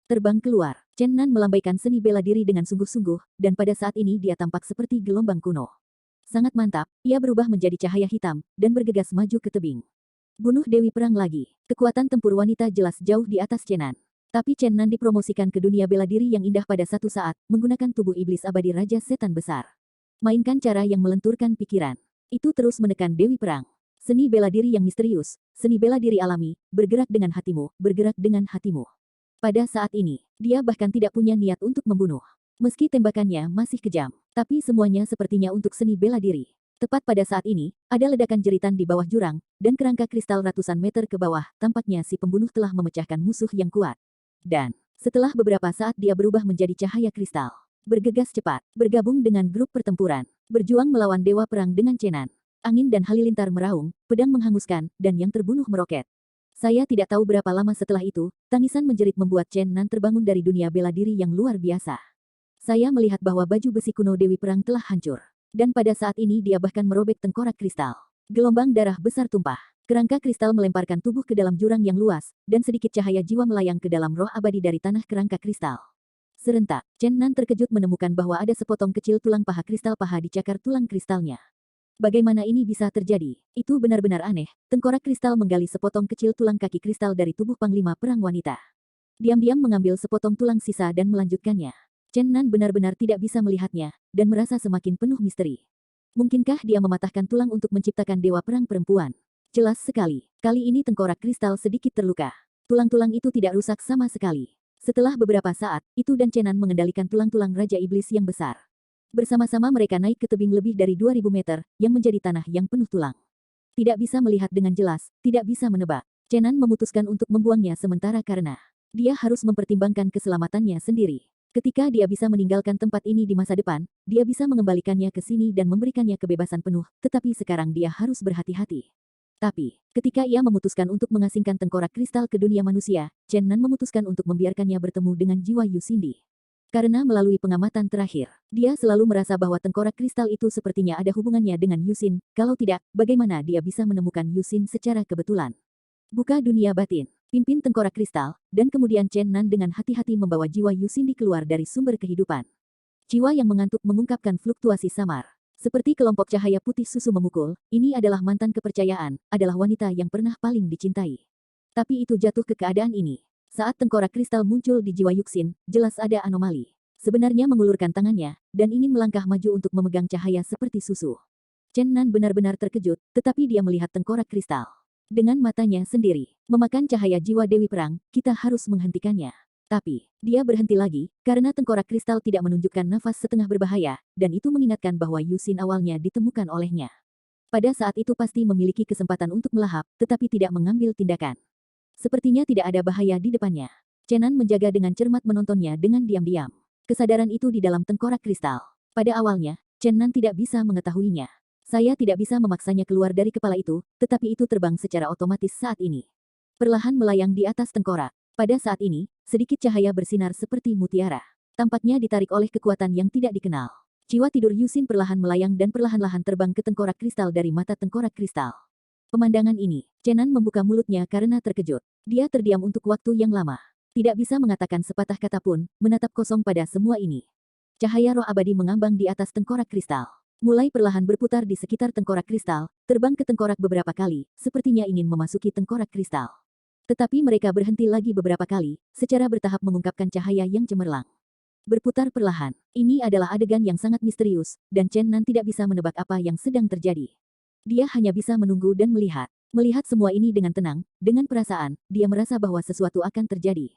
Terbang keluar. Chen Nan melambaikan seni bela diri dengan sungguh-sungguh, dan pada saat ini dia tampak seperti gelombang kuno. Sangat mantap, ia berubah menjadi cahaya hitam, dan bergegas maju ke tebing. Bunuh Dewi Perang lagi. Kekuatan tempur wanita jelas jauh di atas Chen Nan. Tapi Chen Nan dipromosikan ke dunia bela diri yang indah pada satu saat, menggunakan tubuh iblis abadi Raja Setan Besar. Mainkan cara yang melenturkan pikiran. Itu terus menekan Dewi Perang. Seni bela diri yang misterius, seni bela diri alami, bergerak dengan hatimu, bergerak dengan hatimu. Pada saat ini, dia bahkan tidak punya niat untuk membunuh. Meski tembakannya masih kejam, tapi semuanya sepertinya untuk seni bela diri. Tepat pada saat ini, ada ledakan jeritan di bawah jurang, dan kerangka kristal ratusan meter ke bawah, tampaknya si pembunuh telah memecahkan musuh yang kuat. Dan, setelah beberapa saat dia berubah menjadi cahaya kristal. Bergegas cepat, bergabung dengan grup pertempuran, berjuang melawan Dewa Perang dengan Chen Nan. Angin dan halilintar meraung, pedang menghanguskan, dan yang terbunuh meroket. Saya tidak tahu berapa lama setelah itu, tangisan menjerit membuat Chen Nan terbangun dari dunia bela diri yang luar biasa. Saya melihat bahwa baju besi kuno Dewi Perang telah hancur. Dan pada saat ini dia bahkan merobek tengkorak kristal. Gelombang darah besar tumpah. Kerangka kristal melemparkan tubuh ke dalam jurang yang luas, dan sedikit cahaya jiwa melayang ke dalam roh abadi dari tanah kerangka kristal. Serentak, Chen Nan terkejut menemukan bahwa ada sepotong kecil tulang paha kristal paha di cakar tulang kristalnya. Bagaimana ini bisa terjadi? Itu benar-benar aneh. Tengkorak kristal menggali sepotong kecil tulang kaki kristal dari tubuh Panglima Perang Wanita. Diam-diam mengambil sepotong tulang sisa dan melanjutkannya. Chen Nan benar-benar tidak bisa melihatnya, dan merasa semakin penuh misteri. Mungkinkah dia mematahkan tulang untuk menciptakan dewa perang perempuan? Jelas sekali, kali ini tengkorak kristal sedikit terluka. Tulang-tulang itu tidak rusak sama sekali. Setelah beberapa saat, itu dan Chen Nan mengendalikan tulang-tulang Raja Iblis yang besar. Bersama-sama mereka naik ke tebing lebih dari 2000 meter, yang menjadi tanah yang penuh tulang. Tidak bisa melihat dengan jelas, tidak bisa menebak. Chen Nan memutuskan untuk membuangnya sementara karena dia harus mempertimbangkan keselamatannya sendiri. Ketika dia bisa meninggalkan tempat ini di masa depan, dia bisa mengembalikannya ke sini dan memberikannya kebebasan penuh, tetapi sekarang dia harus berhati-hati. Tapi, ketika ia memutuskan untuk mengasingkan tengkorak kristal ke dunia manusia, Chen Nan memutuskan untuk membiarkannya bertemu dengan jiwa Yu Xindi. Karena melalui pengamatan terakhir, dia selalu merasa bahwa tengkorak kristal itu sepertinya ada hubungannya dengan Yusin, kalau tidak, bagaimana dia bisa menemukan Yusin secara kebetulan. Buka dunia batin, pimpin tengkorak kristal, dan kemudian Chen Nan dengan hati-hati membawa jiwa Yusin keluar dari sumber kehidupan. Jiwa yang mengantuk mengungkapkan fluktuasi samar. Seperti kelompok cahaya putih susu memukul, ini adalah mantan kepercayaan, adalah wanita yang pernah paling dicintai. Tapi itu jatuh ke keadaan ini. Saat tengkorak kristal muncul di jiwa Yuxin, jelas ada anomali. Sebenarnya mengulurkan tangannya, dan ingin melangkah maju untuk memegang cahaya seperti susu. Chen Nan benar-benar terkejut, tetapi dia melihat tengkorak kristal. Dengan matanya sendiri, memakan cahaya jiwa Dewi Perang, kita harus menghentikannya. Tapi, dia berhenti lagi, karena tengkorak kristal tidak menunjukkan nafas setengah berbahaya, dan itu mengingatkan bahwa Yusin awalnya ditemukan olehnya. Pada saat itu pasti memiliki kesempatan untuk melahap, tetapi tidak mengambil tindakan. Sepertinya tidak ada bahaya di depannya. Chenan menjaga dengan cermat menontonnya dengan diam-diam. Kesadaran itu di dalam tengkorak kristal. Pada awalnya, Chenan tidak bisa mengetahuinya. Saya tidak bisa memaksanya keluar dari kepala itu, tetapi itu terbang secara otomatis saat ini. Perlahan melayang di atas tengkorak. Pada saat ini, sedikit cahaya bersinar seperti mutiara. Tampaknya ditarik oleh kekuatan yang tidak dikenal. Jiwa tidur Yusin perlahan melayang dan perlahan-lahan terbang ke tengkorak kristal dari mata tengkorak kristal. Pemandangan ini, Chenan membuka mulutnya karena terkejut. Dia terdiam untuk waktu yang lama. Tidak bisa mengatakan sepatah kata pun, menatap kosong pada semua ini. Cahaya roh abadi mengambang di atas tengkorak kristal. Mulai perlahan berputar di sekitar tengkorak kristal, terbang ke tengkorak beberapa kali, sepertinya ingin memasuki tengkorak kristal. Tetapi mereka berhenti lagi beberapa kali, secara bertahap mengungkapkan cahaya yang cemerlang. Berputar perlahan. Ini adalah adegan yang sangat misterius, dan Chen Nan tidak bisa menebak apa yang sedang terjadi. Dia hanya bisa menunggu dan melihat. Melihat semua ini dengan tenang, dengan perasaan, dia merasa bahwa sesuatu akan terjadi.